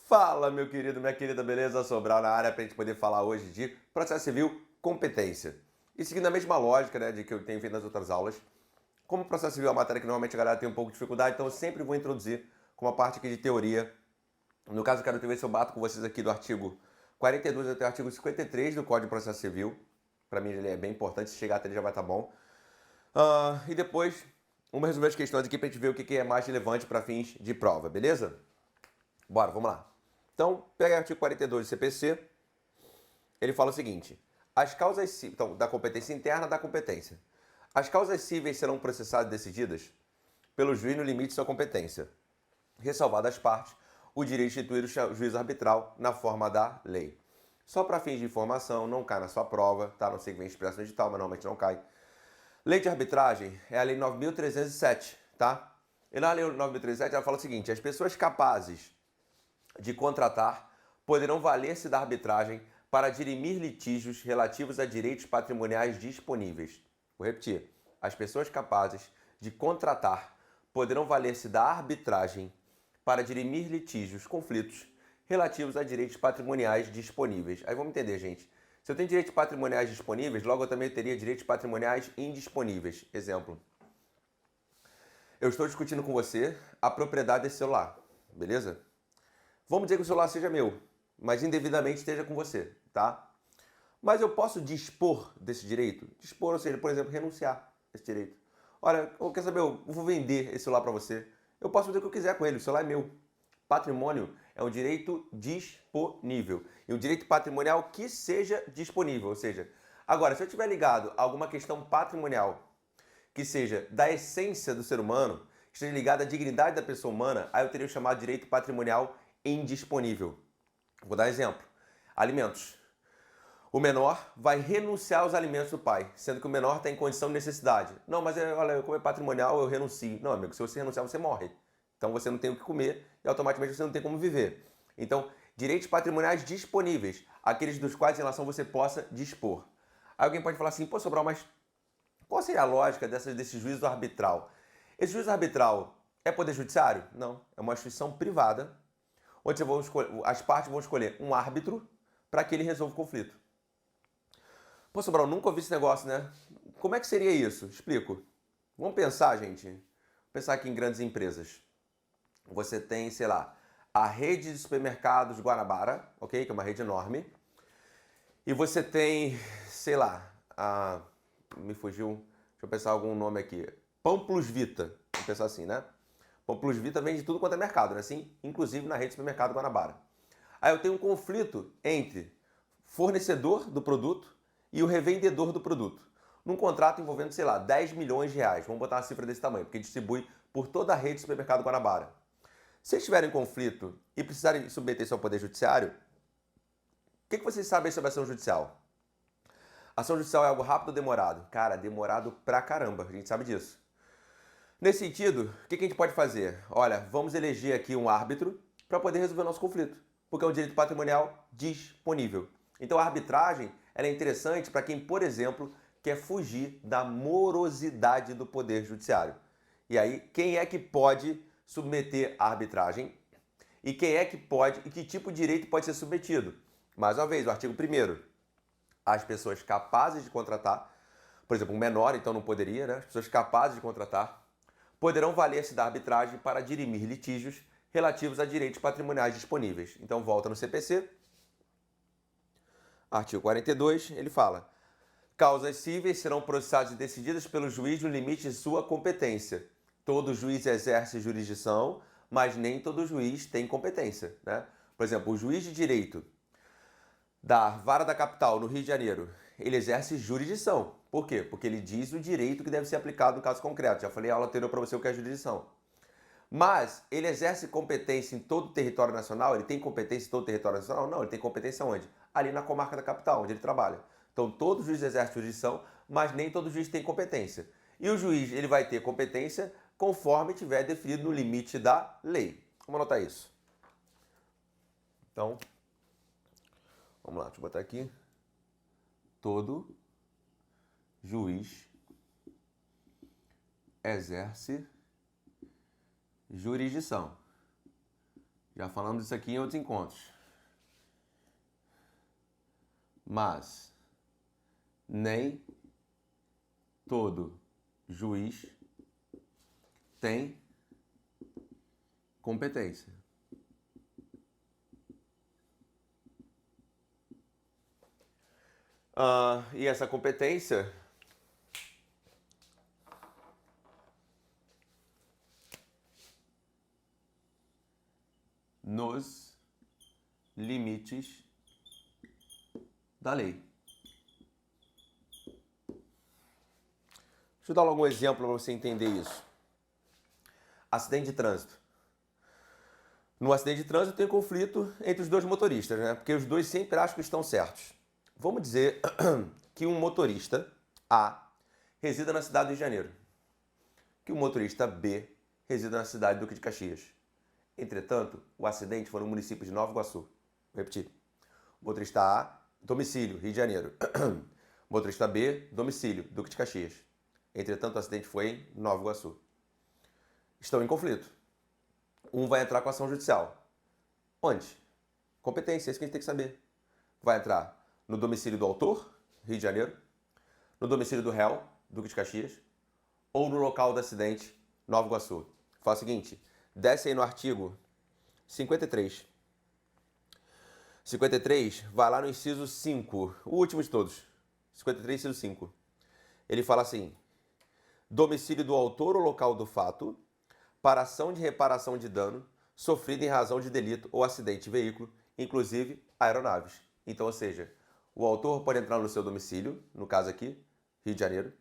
Fala, meu querido, minha querida, beleza? Sobral na área para a gente poder falar hoje de processo civil, competência. E seguindo a mesma lógica, né, de que eu tenho feito nas outras aulas, como processo civil é uma matéria que normalmente a galera tem um pouco de dificuldade, então eu sempre vou introduzir com uma parte aqui de teoria. No caso, eu quero ver se eu bato com vocês aqui do artigo 42 até o artigo 53 do Código de Processo Civil. Para mim ele é bem importante, se chegar até ele já vai estar bom. E depois, vamos resolver as questões aqui para a gente ver o que é mais relevante para fins de prova, beleza? Bora, vamos lá. Então, pega o artigo 42 do CPC, ele fala o seguinte: as causas então, da competência interna da competência. As causas cíveis serão processadas e decididas pelo juiz no limite de sua competência, ressalvadas as partes o direito de instituir o juízo arbitral na forma da lei. Só para fins de informação, não cai na sua prova, tá? Não sei que vem expresso no edital, mas normalmente não cai. Lei de arbitragem é a Lei 9.307, tá? E na Lei 9.307 ela fala o seguinte: as pessoas capazes de contratar poderão valer-se da arbitragem para dirimir litígios relativos a direitos patrimoniais disponíveis. Vou repetir. As pessoas capazes de contratar poderão valer-se da arbitragem para dirimir litígios, conflitos relativos a direitos patrimoniais disponíveis. Aí vamos entender, gente. Se eu tenho direitos patrimoniais disponíveis, logo eu também teria direitos patrimoniais indisponíveis. Exemplo. Eu estou discutindo com você a propriedade desse celular, beleza? Vamos dizer que o celular seja meu, mas indevidamente esteja com você, tá? Mas eu posso dispor desse direito? Dispor, ou seja, por exemplo, renunciar a esse direito. Olha, quer saber, eu vou vender esse celular para você. Eu posso fazer o que eu quiser com ele, o celular é meu. Patrimônio é um direito disponível. E um direito patrimonial que seja disponível, ou seja, agora, se eu estiver ligado a alguma questão patrimonial que seja da essência do ser humano, que esteja ligada à dignidade da pessoa humana, aí eu teria o chamado direito patrimonial indisponível. Vou dar um exemplo. Alimentos. O menor vai renunciar aos alimentos do pai, sendo que o menor está em condição de necessidade. Não, mas olha, como é patrimonial, eu renuncio. Não, amigo, se você renunciar, você morre. Então você não tem o que comer e automaticamente você não tem como viver. Então, direitos patrimoniais disponíveis, aqueles dos quais em relação você possa dispor. Aí alguém pode falar assim: pô, Sobral, mas qual seria a lógica desse juízo arbitral? Esse juízo arbitral é poder judiciário? Não, é uma instituição privada, onde as partes vão escolher um árbitro para que ele resolva o conflito. Pô, Sobral, nunca ouvi esse negócio, né? Como é que seria isso? Explico. Vamos pensar, gente. Vamos pensar aqui em grandes empresas. Você tem, sei lá, a rede de supermercados Guanabara, ok? Que é uma rede enorme. E você tem, sei lá, me fugiu, deixa eu pensar algum nome aqui. Pão Plus Vita, vamos pensar assim, né? Pão Plus Vita vende tudo quanto é mercado, né? Assim, inclusive na rede de supermercado Guanabara. Aí eu tenho um conflito entre fornecedor do produto e o revendedor do produto. Num contrato envolvendo, sei lá, 10 milhões de reais. Vamos botar uma cifra desse tamanho, porque distribui por toda a rede de supermercado Guanabara. Se eles tiverem conflito e precisarem submeter-se ao Poder Judiciário, o que vocês sabem sobre a ação judicial? A ação judicial é algo rápido ou demorado? Cara, demorado pra caramba, a gente sabe disso. Nesse sentido, o que a gente pode fazer? Olha, vamos eleger aqui um árbitro para poder resolver o nosso conflito, porque é um direito patrimonial disponível. Então a arbitragem ela é interessante para quem, por exemplo, quer fugir da morosidade do Poder Judiciário. E aí, quem é que pode submeter a arbitragem? E quem é que pode e que tipo de direito pode ser submetido? Mais uma vez, o artigo 1º. As pessoas capazes de contratar, por exemplo, um menor, então não poderia, né? As pessoas capazes de contratar poderão valer-se da arbitragem para dirimir litígios relativos a direitos patrimoniais disponíveis. Então volta no CPC, artigo 42, ele fala: causas cíveis serão processadas e decididas pelo juiz no limite de sua competência. Todo juiz exerce jurisdição, mas nem todo juiz tem competência, né? Por exemplo, o juiz de direito da Vara da Capital, no Rio de Janeiro, ele exerce jurisdição. Por quê? Porque ele diz o direito que deve ser aplicado no caso concreto. Já falei a aula anterior para você o que é jurisdição. Mas ele exerce competência em todo o território nacional? Ele tem competência em todo o território nacional? Não, ele tem competência onde? Ali na comarca da capital, onde ele trabalha. Então todo juiz exerce jurisdição, mas nem todo juiz tem competência. E o juiz ele vai ter competência conforme tiver definido no limite da lei. Vamos anotar isso. Então, vamos lá, deixa eu botar aqui. Todo juiz exerce jurisdição. Já falamos isso aqui em outros encontros. Mas nem todo juiz tem competência. E essa competência nos limites da lei. Deixa eu dar algum exemplo para você entender isso. Acidente de trânsito. No acidente de trânsito tem conflito entre os dois motoristas, né? Porque os dois sempre acham que estão certos. Vamos dizer que um motorista A resida na cidade do Rio de Janeiro, que o motorista B resida na cidade do Duque de Caxias. Entretanto, o acidente foi no município de Nova Iguaçu. Vou repetir. Motorista A, domicílio, Rio de Janeiro. Motorista B, domicílio, Duque de Caxias. Entretanto, o acidente foi em Nova Iguaçu. Estão em conflito. Um vai entrar com ação judicial. Onde? Competência, é isso que a gente tem que saber. Vai entrar no domicílio do autor, Rio de Janeiro, no domicílio do réu, Duque de Caxias, ou no local do acidente, Nova Iguaçu. Faz o seguinte, desce aí no artigo 53. 53, vai lá no inciso 5, o último de todos. 53, inciso 5. Ele fala assim, domicílio do autor ou local do fato, para ação de reparação de dano sofrido em razão de delito ou acidente de veículo, inclusive aeronaves. Então, ou seja, o autor pode entrar no seu domicílio, no caso aqui, Rio de Janeiro,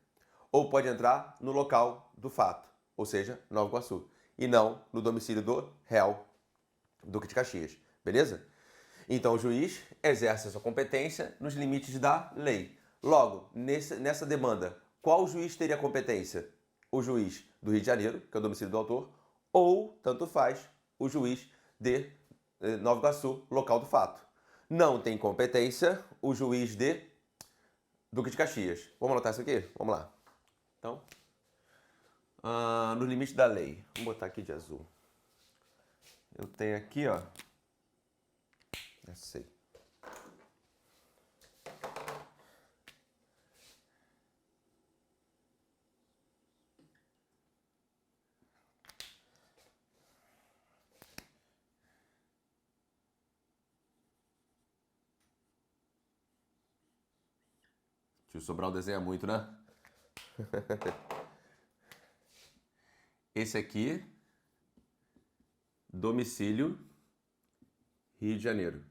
ou pode entrar no local do fato, ou seja, Nova Iguaçu, e não no domicílio do réu, Duque de Caxias. Beleza? Então, o juiz exerce a sua competência nos limites da lei. Logo, nessa demanda, qual juiz teria competência? O juiz do Rio de Janeiro, que é o domicílio do autor, ou, tanto faz, o juiz de Nova Iguaçu, local do fato. Não tem competência o juiz de Duque de Caxias. Vamos anotar isso aqui? Vamos lá. Então, no limite da lei. Vou botar aqui de azul. Eu tenho aqui, ó. Já sei. Tio Sobral desenha muito, né? Esse aqui, domicílio, Rio de Janeiro.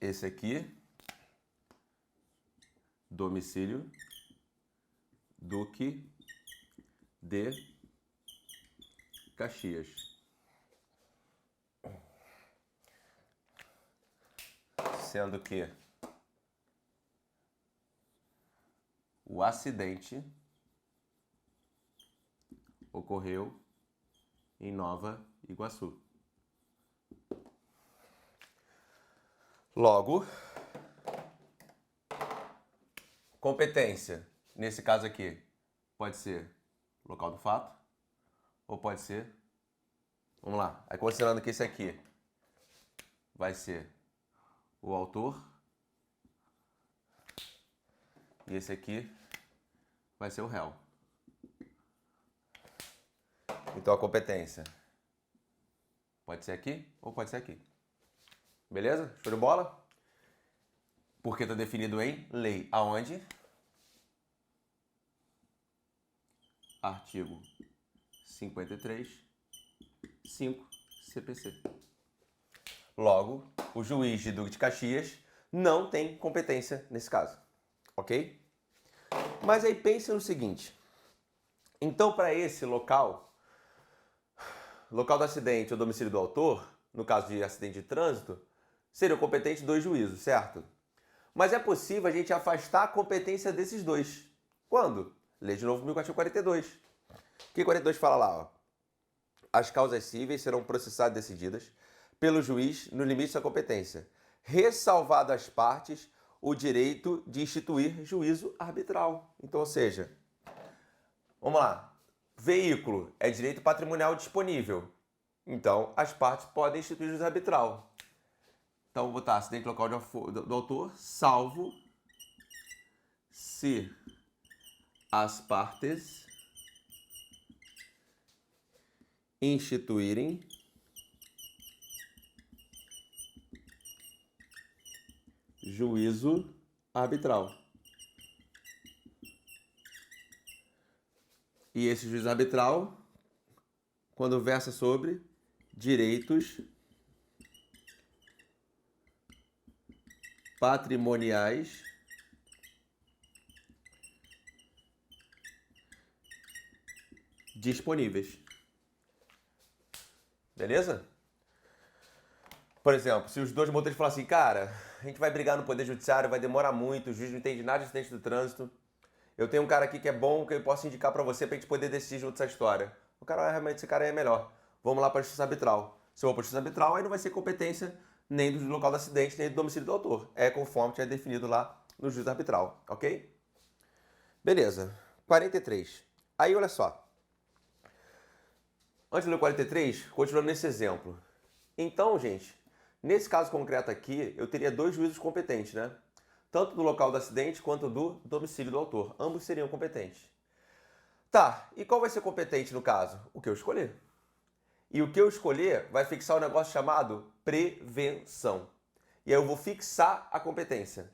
Esse aqui, domicílio, Duque de Caxias. Sendo que o acidente ocorreu em Nova Iguaçu. Logo, competência, nesse caso aqui, pode ser local do fato ou pode ser, vamos lá, aí considerando que esse aqui vai ser o autor e esse aqui vai ser o réu. Então a competência pode ser aqui ou pode ser aqui. Beleza? Show de bola? Porque está definido em lei. Aonde? Artigo 53, 5 CPC. Logo, o juiz de Duque de Caxias não tem competência nesse caso. Ok? Mas aí pense no seguinte. Então, para esse local do acidente ou domicílio do autor, no caso de acidente de trânsito, seriam competentes dois juízos, certo? Mas é possível a gente afastar a competência desses dois. Quando? Lei de novo 1442. O que 42 fala lá? Ó? As causas cíveis serão processadas e decididas pelo juiz no limite da competência, ressalvado às partes o direito de instituir juízo arbitral. Então, ou seja, Vamos lá. Veículo é direito patrimonial disponível. Então, as partes podem instituir juízo arbitral. Então, vou botar acidente local do autor, salvo se as partes instituírem juízo arbitral. E esse juízo arbitral, quando versa sobre direitos patrimoniais disponíveis. Beleza? Por exemplo, se os dois motoristas falam assim, cara, a gente vai brigar no Poder Judiciário, vai demorar muito, o juiz não entende nada de acidente do trânsito, eu tenho um cara aqui que é bom, que eu posso indicar pra você pra gente poder decidir junto essa história. O cara, realmente, esse cara aí é melhor. Vamos lá pra justiça arbitral. Se eu vou pra justiça arbitral, aí não vai ser competência nem do local do acidente, nem do domicílio do autor. É conforme é definido lá no juízo arbitral, ok? Beleza. 43. Aí, olha só. Antes de ler o 43, continuando nesse exemplo. Então, gente, nesse caso concreto aqui, eu teria dois juízos competentes, né? Tanto do local do acidente quanto do domicílio do autor. Ambos seriam competentes. Tá, e qual vai ser competente no caso? O que eu escolher. E o que eu escolher vai fixar um negócio chamado prevenção. E aí eu vou fixar a competência.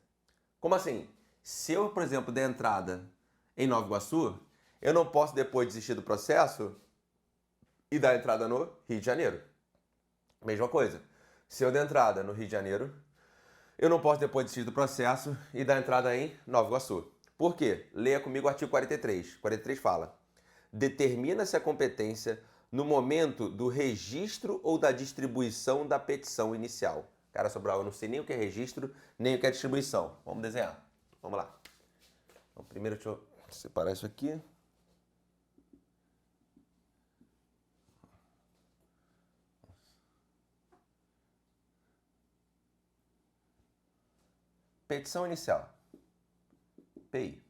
Como assim? Se eu, por exemplo, der entrada em Nova Iguaçu, eu não posso depois desistir do processo e dar entrada no Rio de Janeiro. Mesma coisa. Se eu der entrada no Rio de Janeiro, eu não posso depois desistir do processo e dar entrada em Nova Iguaçu. Por quê? Leia comigo o artigo 43. 43 fala: determina-se a competência no momento do registro ou da distribuição da petição inicial. Cara, Sobral, eu não sei nem o que é registro, nem o que é distribuição. Vamos desenhar. Vamos lá. Então, primeiro, deixa eu separar isso aqui. Petição inicial. PI.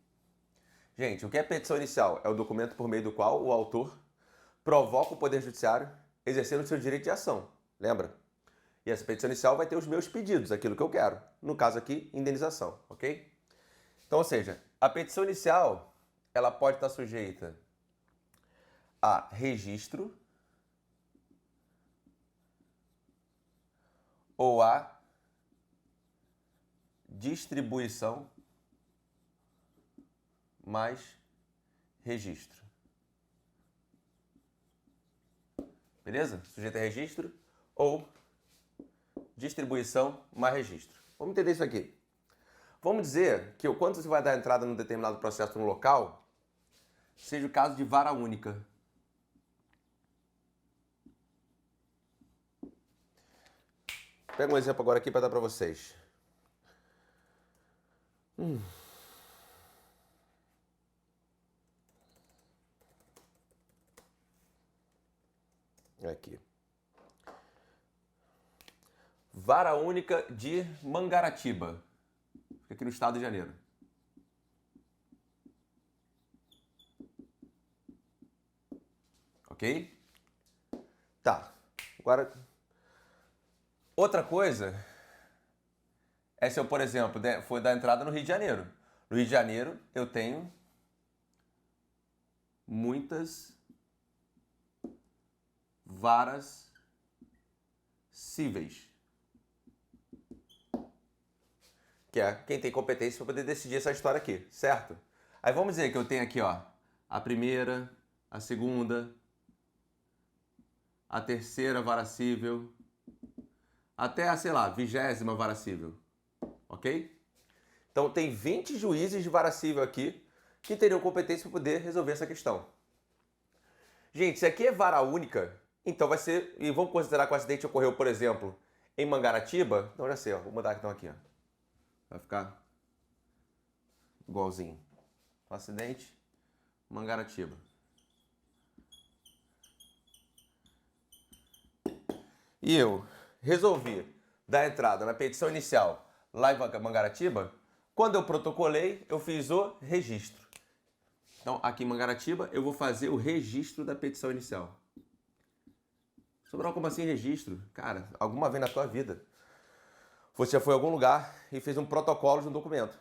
Gente, o que é petição inicial? É o documento por meio do qual o autor provoca o Poder Judiciário exercendo o seu direito de ação. Lembra? E essa petição inicial vai ter os meus pedidos, aquilo que eu quero. No caso aqui, indenização, ok? Então, ou seja, a petição inicial, ela pode estar sujeita a registro ou a distribuição mais registro. Beleza? Sujeito a registro ou distribuição mais registro. Vamos entender isso aqui. Vamos dizer que quando você vai dar entrada num determinado processo no local, seja o caso de vara única. Pega um exemplo agora aqui para dar para vocês. Aqui. Vara única de Mangaratiba. Fica aqui no estado de Janeiro. Ok? Tá. Agora, outra coisa é se eu, por exemplo, for dar entrada no Rio de Janeiro. No Rio de Janeiro, eu tenho muitas varas cíveis. Que é quem tem competência para poder decidir essa história aqui, certo? Aí vamos dizer que eu tenho aqui, ó, a primeira, a segunda, a terceira vara cível, até a, sei lá, 20ª vara cível, ok? Então tem 20 juízes de vara cível aqui que teriam competência para poder resolver essa questão. Gente, se aqui é vara única, então vai ser, e vamos considerar que o acidente ocorreu, por exemplo, em Mangaratiba, então já sei, ó, vou mudar então aqui, ó. Vai ficar igualzinho. O acidente, Mangaratiba. E eu resolvi dar entrada na petição inicial lá em Mangaratiba. Quando eu protocolei, eu fiz o registro. Então, aqui em Mangaratiba, eu vou fazer o registro da petição inicial. Sobral, como assim registro? Cara, alguma vez na tua vida, você já foi a algum lugar e fez um protocolo de um documento.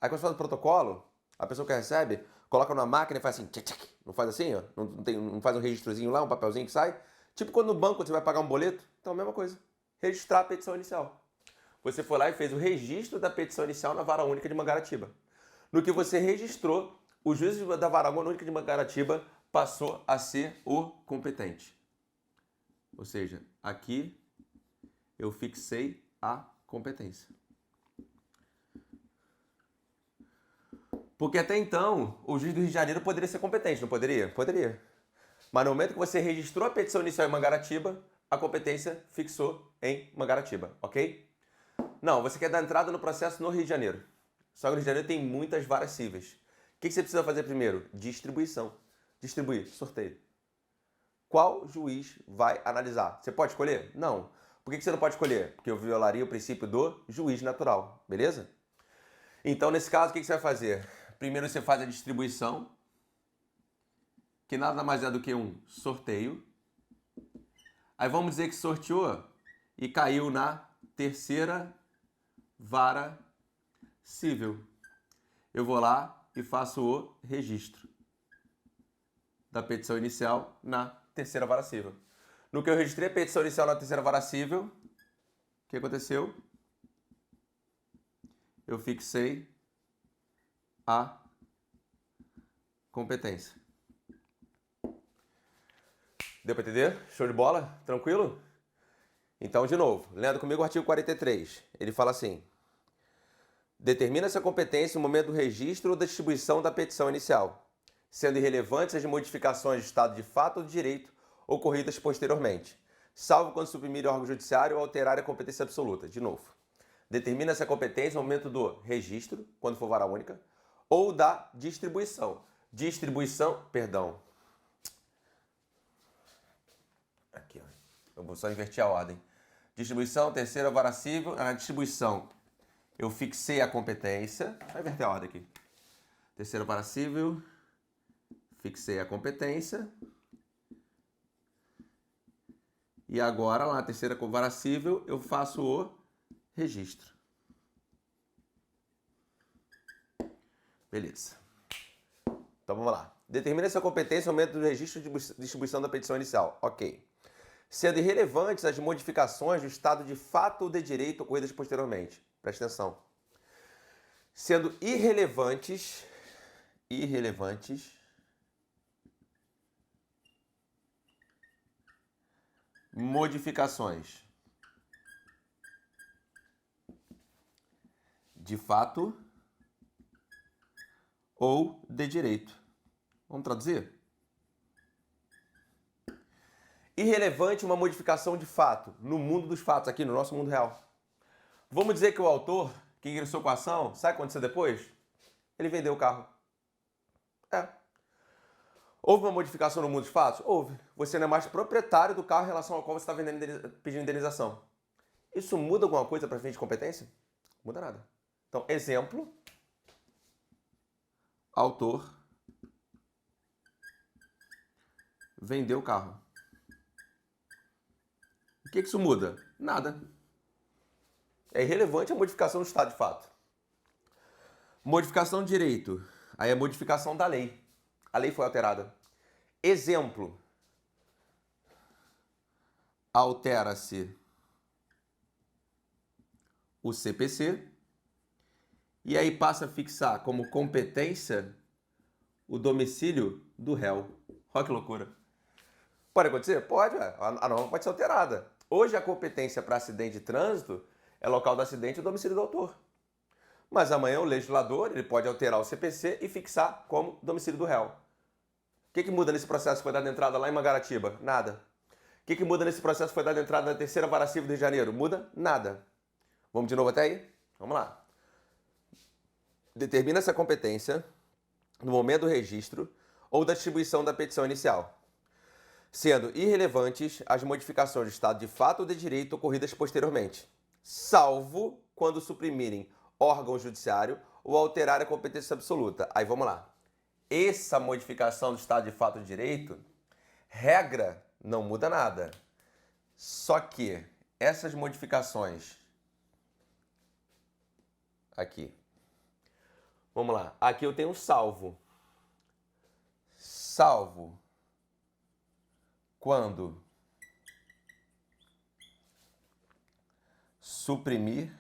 Aí quando você faz o protocolo, a pessoa que recebe, coloca numa máquina e faz assim, tchic, tchic. Não faz assim, ó? Não faz um registrozinho lá, um papelzinho que sai? Tipo quando no banco você vai pagar um boleto, então a mesma coisa. Registrar a petição inicial. Você foi lá e fez o registro da petição inicial na Vara Única de Mangaratiba. No que você registrou, o juiz da Vara Única de Mangaratiba passou a ser o competente. Ou seja, aqui eu fixei a competência. Porque até então, o juiz do Rio de Janeiro poderia ser competente, não poderia? Poderia. Mas no momento que você registrou a petição inicial em Mangaratiba, a competência fixou em Mangaratiba, ok? Não, você quer dar entrada no processo no Rio de Janeiro. Só que no Rio de Janeiro tem muitas varas cíveis. O que você precisa fazer primeiro? Distribuição. Distribuir, sorteio. Qual juiz vai analisar? Você pode escolher? Não. Por que você não pode escolher? Porque eu violaria o princípio do juiz natural, beleza? Então, nesse caso, o que você vai fazer? Primeiro você faz a distribuição, que nada mais é do que um sorteio. Aí vamos dizer que sorteou e caiu na terceira vara cível. Eu vou lá e faço o registro da petição inicial na terceira vara cível. No que eu registrei a petição inicial na terceira vara cível, o que aconteceu? Eu fixei a competência. Deu para entender? Show de bola? Tranquilo? Então, de novo, lendo comigo o artigo 43. Ele fala assim: determina-se a competência no momento do registro ou da distribuição da petição inicial, sendo irrelevantes as modificações de estado de fato ou de direito ocorridas posteriormente, salvo quando suprimir o órgão judiciário ou alterar a competência absoluta. De novo, determina-se a competência no momento do registro, quando for vara única, ou da distribuição. Aqui, ó. Eu vou só inverter a ordem. Distribuição, terceira vara cível. Na distribuição, eu fixei a competência. Vai inverter a ordem aqui. Terceira vara cível. Fixei a competência. E agora, lá na terceira vara cível, eu faço o registro. Beleza. Então vamos lá. Determina-se a competência no momento do registro de distribuição da petição inicial. Ok. Sendo irrelevantes as modificações do estado de fato ou de direito ocorridas posteriormente. Presta atenção. Sendo irrelevantes modificações de fato ou de direito. Vamos traduzir? Irrelevante uma modificação de fato, no mundo dos fatos, aqui no nosso mundo real. Vamos dizer que o autor que ingressou com a ação, sabe o que aconteceu depois? Ele vendeu o carro. Houve uma modificação no mundo dos fatos? Houve. Você não é mais proprietário do carro em relação ao qual você está pedindo indenização. Isso muda alguma coisa para fim de competência? Não muda nada. Então, exemplo. Autor vendeu o carro. O que isso muda? Nada. É irrelevante a modificação do estado de fato. Modificação de direito. Aí é modificação da lei. A lei foi alterada. Exemplo. Altera-se o CPC e aí passa a fixar como competência o domicílio do réu. Olha que loucura. Pode acontecer? Pode. A norma pode ser alterada. Hoje a competência para acidente de trânsito é local do acidente e o domicílio do autor. Mas amanhã o legislador ele pode alterar o CPC e fixar como domicílio do réu. O que muda nesse processo que foi dado entrada lá em Mangaratiba? Nada. O que muda nesse processo que foi dado entrada na terceira vara cível do Rio de Janeiro? Muda? Nada. Vamos de novo até aí? Vamos lá. Determina essa competência no momento do registro ou da distribuição da petição inicial, sendo irrelevantes as modificações de estado de fato ou de direito ocorridas posteriormente, salvo quando suprimirem órgão judiciário ou alterar a competência absoluta. Aí vamos lá. essa modificação do estado de fato de direito, regra não muda nada. Só que essas modificações aqui, vamos lá, aqui eu tenho salvo. Salvo quando suprimir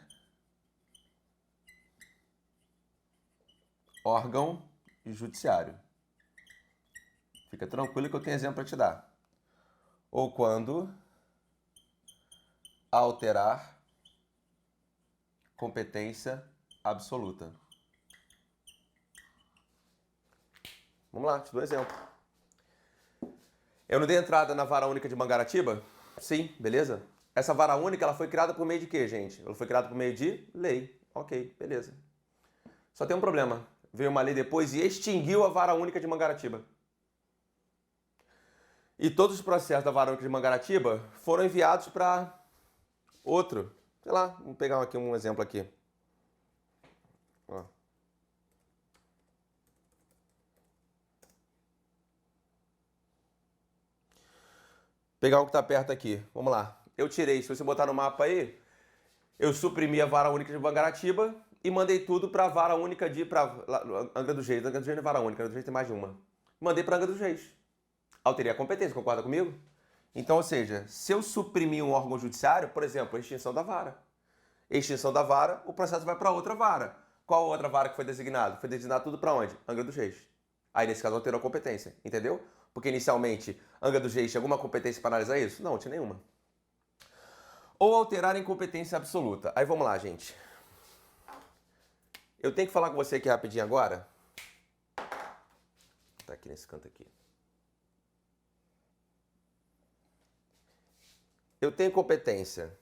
órgão judiciário. Fica tranquilo que eu tenho exemplo para te dar. Ou quando alterar competência absoluta. Vamos lá, te dou um exemplo. Eu não dei entrada na vara única de Mangaratiba? Sim, beleza? Essa vara única ela foi criada por meio de quê, gente? Ela foi criada por meio de lei. Ok, beleza. Só tem um problema. Veio uma lei depois e extinguiu a vara única de Mangaratiba. E todos os processos da vara única de Mangaratiba foram enviados para outro. Sei lá, vamos pegar aqui um exemplo aqui. Ó. Pegar um que está perto aqui. Vamos lá. Eu tirei, se você botar no mapa aí, eu suprimi a vara única de Mangaratiba e mandei tudo para a vara única de Angra dos Reis. Angra dos Reis não é vara única, Angra dos Reis tem mais de uma. Mandei para Angra dos Reis. Alterei a competência, concorda comigo? Então, ou seja, se eu suprimir um órgão judiciário, por exemplo, a extinção da vara. Extinção da vara, o processo vai para outra vara. Qual outra vara que foi designado? Foi designado tudo para onde? Angra dos Reis. Aí, nesse caso, alterou a competência, entendeu? Porque, inicialmente, Angra dos Reis tinha alguma competência para analisar isso? Não, não tinha nenhuma. Ou alterar em competência absoluta. Aí, vamos lá, gente. Eu tenho que falar com você aqui rapidinho agora. Tá aqui nesse canto aqui. Eu tenho competência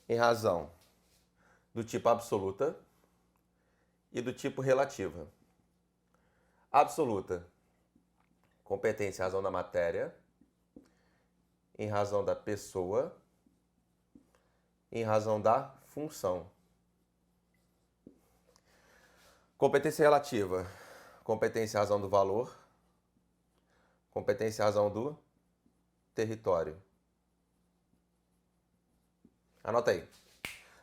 em razão do tipo absoluta e do tipo relativa. Absoluta, competência em razão da matéria, em razão da pessoa, em razão da função. Competência relativa, competência em razão do valor, competência em razão do território. Anota aí.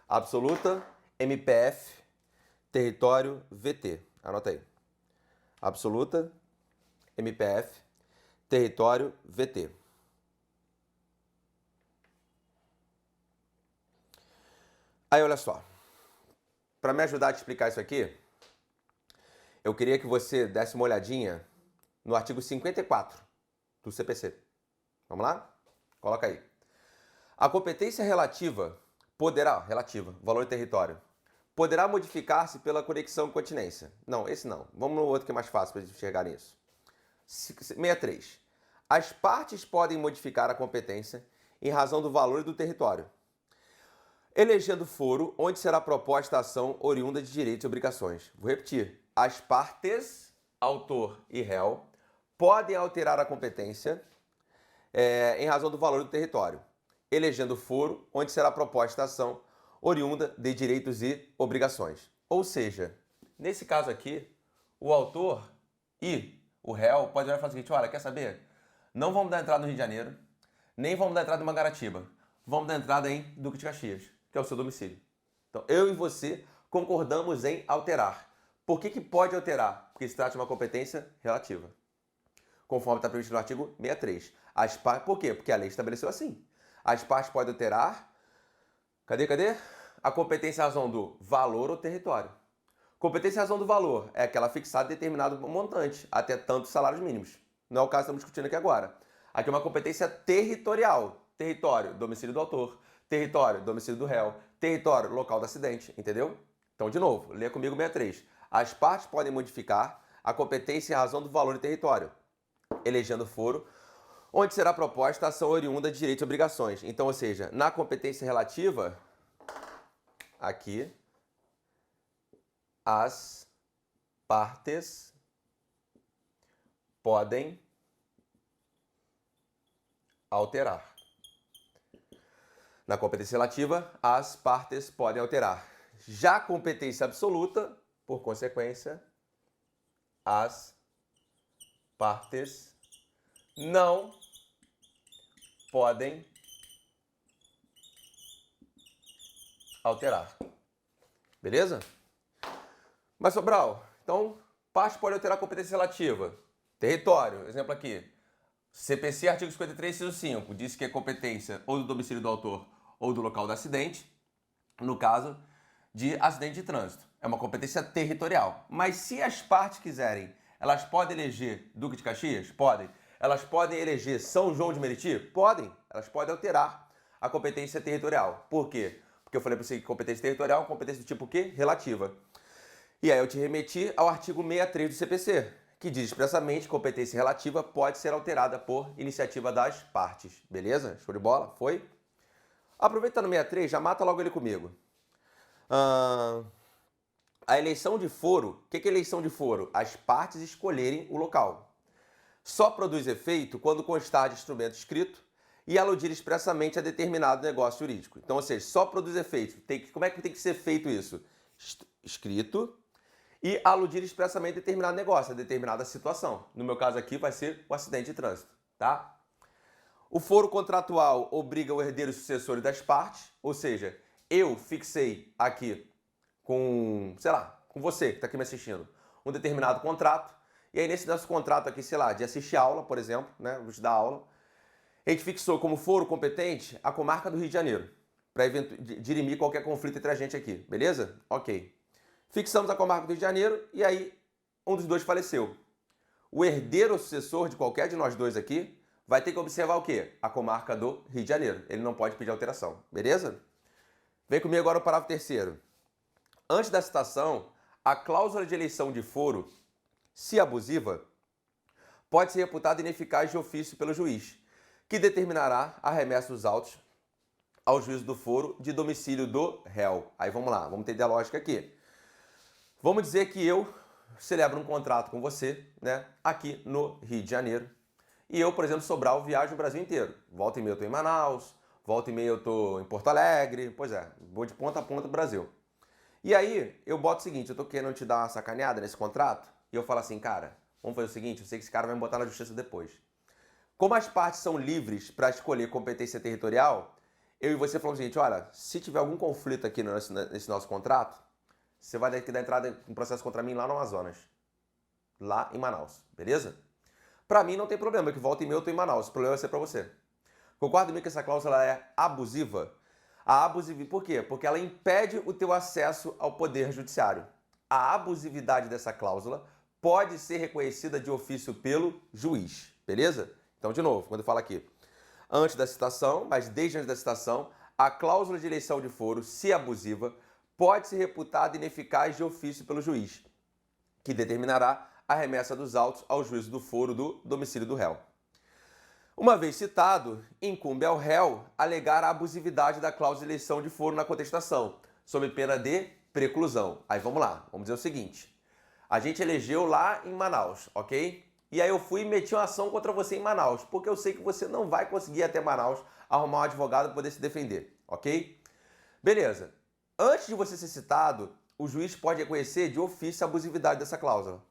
Absoluta, MPF, território, VT. Anota aí. Absoluta, MPF, território, VT. Aí, olha só. Para me ajudar a te explicar isso aqui, eu queria que você desse uma olhadinha no artigo 54 do CPC. Vamos lá? Coloca aí. A competência relativa poderá, valor e território, poderá modificar-se pela conexão continência. Não, esse não. Vamos no outro que é mais fácil para a gente enxergar nisso. 63. As partes podem modificar a competência em razão do valor e do território, elegendo foro onde será proposta a ação oriunda de direitos e obrigações. Vou repetir. As partes, autor e réu, podem alterar a competência em razão do valor do território, elegendo foro onde será proposta a ação oriunda de direitos e obrigações. Ou seja, nesse caso aqui, o autor e o réu podem falar o seguinte: olha, quer saber? Não vamos dar entrada no Rio de Janeiro, nem vamos dar entrada em Mangaratiba. Vamos dar entrada em Duque de Caxias, que é o seu domicílio. Então, eu e você concordamos em alterar. Por que pode alterar? Porque se trata de uma competência relativa, conforme está previsto no artigo 63. Por quê? Porque a lei estabeleceu assim. As partes podem alterar. Cadê? A competência em razão do valor ou território. Competência em razão do valor é aquela fixada em determinado montante, até tantos salários mínimos. Não é o caso que estamos discutindo aqui agora. Aqui é uma competência territorial. Território, domicílio do autor. Território, domicílio do réu. Território, local do acidente. Entendeu? Então, de novo, lê comigo 63. As partes podem modificar a competência em razão do valor e território, elegendo foro onde será proposta a ação oriunda de direitos e obrigações. Então, ou seja, na competência relativa, aqui, as partes podem alterar. Na competência relativa, as partes podem alterar. Já a competência absoluta, Por consequência, as partes não podem alterar. Beleza? Mas, Sobral, então, parte pode alterar a competência relativa. Território, exemplo aqui. CPC, artigo 53, inciso 5, diz que é competência ou do domicílio do autor ou do local do acidente, no caso de acidente de trânsito. É uma competência territorial. Mas se as partes quiserem, elas podem eleger Duque de Caxias? Podem. Elas podem eleger São João de Meriti? Podem. Elas podem alterar a competência territorial. Por quê? Porque eu falei para você que competência territorial é uma competência do tipo o quê? Relativa. E aí eu te remeti ao artigo 63 do CPC, que diz expressamente que competência relativa pode ser alterada por iniciativa das partes. Beleza? Show de bola? Foi? Aproveitando o 63, já mata logo ele comigo. A eleição de foro, o que é eleição de foro? As partes escolherem o local. Só produz efeito quando constar de instrumento escrito e aludir expressamente a determinado negócio jurídico. Então, ou seja, só produz efeito. Como é que tem que ser feito isso? Escrito e aludir expressamente a determinado negócio, a determinada situação. No meu caso aqui vai ser o acidente de trânsito, tá? O foro contratual obriga o herdeiro e sucessor das partes, ou seja, eu fixei aqui com, sei lá, com você que está aqui me assistindo, um determinado contrato, e aí nesse nosso contrato aqui, sei lá, de assistir aula, por exemplo, né, vou te dar aula, a gente fixou como foro competente a comarca do Rio de Janeiro, para dirimir qualquer conflito entre a gente aqui, beleza? Ok. Fixamos a comarca do Rio de Janeiro e aí um dos dois faleceu. O herdeiro ou sucessor de qualquer de nós dois aqui vai ter que observar o quê? A comarca do Rio de Janeiro. Ele não pode pedir alteração, beleza? Vem comigo agora o parágrafo 3º. Antes da citação, a cláusula de eleição de foro, se abusiva, pode ser reputada ineficaz de ofício pelo juiz, que determinará a remessa dos autos ao juízo do foro de domicílio do réu. Aí vamos lá, vamos entender a lógica aqui. Vamos dizer que eu celebro um contrato com você, né, aqui no Rio de Janeiro, e eu, por exemplo, Sobral, viajo o Brasil inteiro. Volta e meia eu estou em Manaus, volta e meia eu estou em Porto Alegre, pois é, vou de ponta a ponta do Brasil. E aí, eu boto o seguinte, eu tô querendo te dar uma sacaneada nesse contrato, e eu falo assim, cara, vamos fazer o seguinte, eu sei que esse cara vai me botar na justiça depois. Como as partes são livres para escolher competência territorial, eu e você falamos o seguinte, olha, se tiver algum conflito aqui nesse nosso contrato, você vai ter que dar entrada em processo contra mim lá no Amazonas, lá em Manaus, beleza? Para mim não tem problema, que volta e meia eu tô em Manaus, o problema vai ser para você. Concorda comigo que essa cláusula é abusiva? A abusividade, por quê? Porque ela impede o teu acesso ao poder judiciário. A abusividade dessa cláusula pode ser reconhecida de ofício pelo juiz, beleza? Então, de novo, quando eu falo aqui, antes da citação, mas desde antes da citação, a cláusula de eleição de foro, se abusiva, pode ser reputada ineficaz de ofício pelo juiz, que determinará a remessa dos autos ao juízo do foro do domicílio do réu. Uma vez citado, incumbe ao réu alegar a abusividade da cláusula de eleição de foro na contestação, sob pena de preclusão. Aí vamos lá, vamos dizer o seguinte. A gente elegeu lá em Manaus, ok? E aí eu fui e meti uma ação contra você em Manaus, porque eu sei que você não vai conseguir ir até Manaus arrumar um advogado para poder se defender, ok? Beleza. Antes de você ser citado, o juiz pode reconhecer de ofício a abusividade dessa cláusula.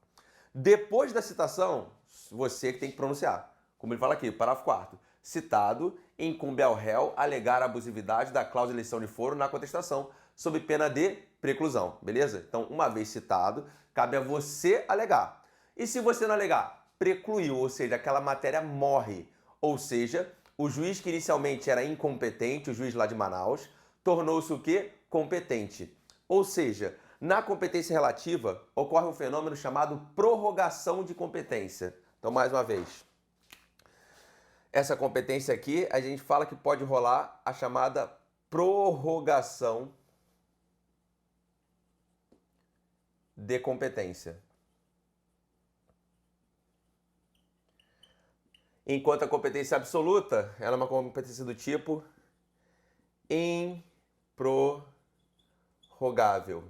Depois da citação, você que tem que pronunciar. Como ele fala aqui, parágrafo 4º. Citado, incumbe ao réu alegar a abusividade da cláusula de eleição de foro na contestação, sob pena de preclusão, beleza? Então, uma vez citado, cabe a você alegar. E se você não alegar, precluiu, ou seja, aquela matéria morre. Ou seja, o juiz que inicialmente era incompetente, o juiz lá de Manaus, tornou-se o quê? Competente. Ou seja, na competência relativa, ocorre um fenômeno chamado prorrogação de competência. Então, mais uma vez, essa competência aqui, a gente fala que pode rolar a chamada prorrogação de competência. Enquanto a competência absoluta, ela é uma competência do tipo improrrogável.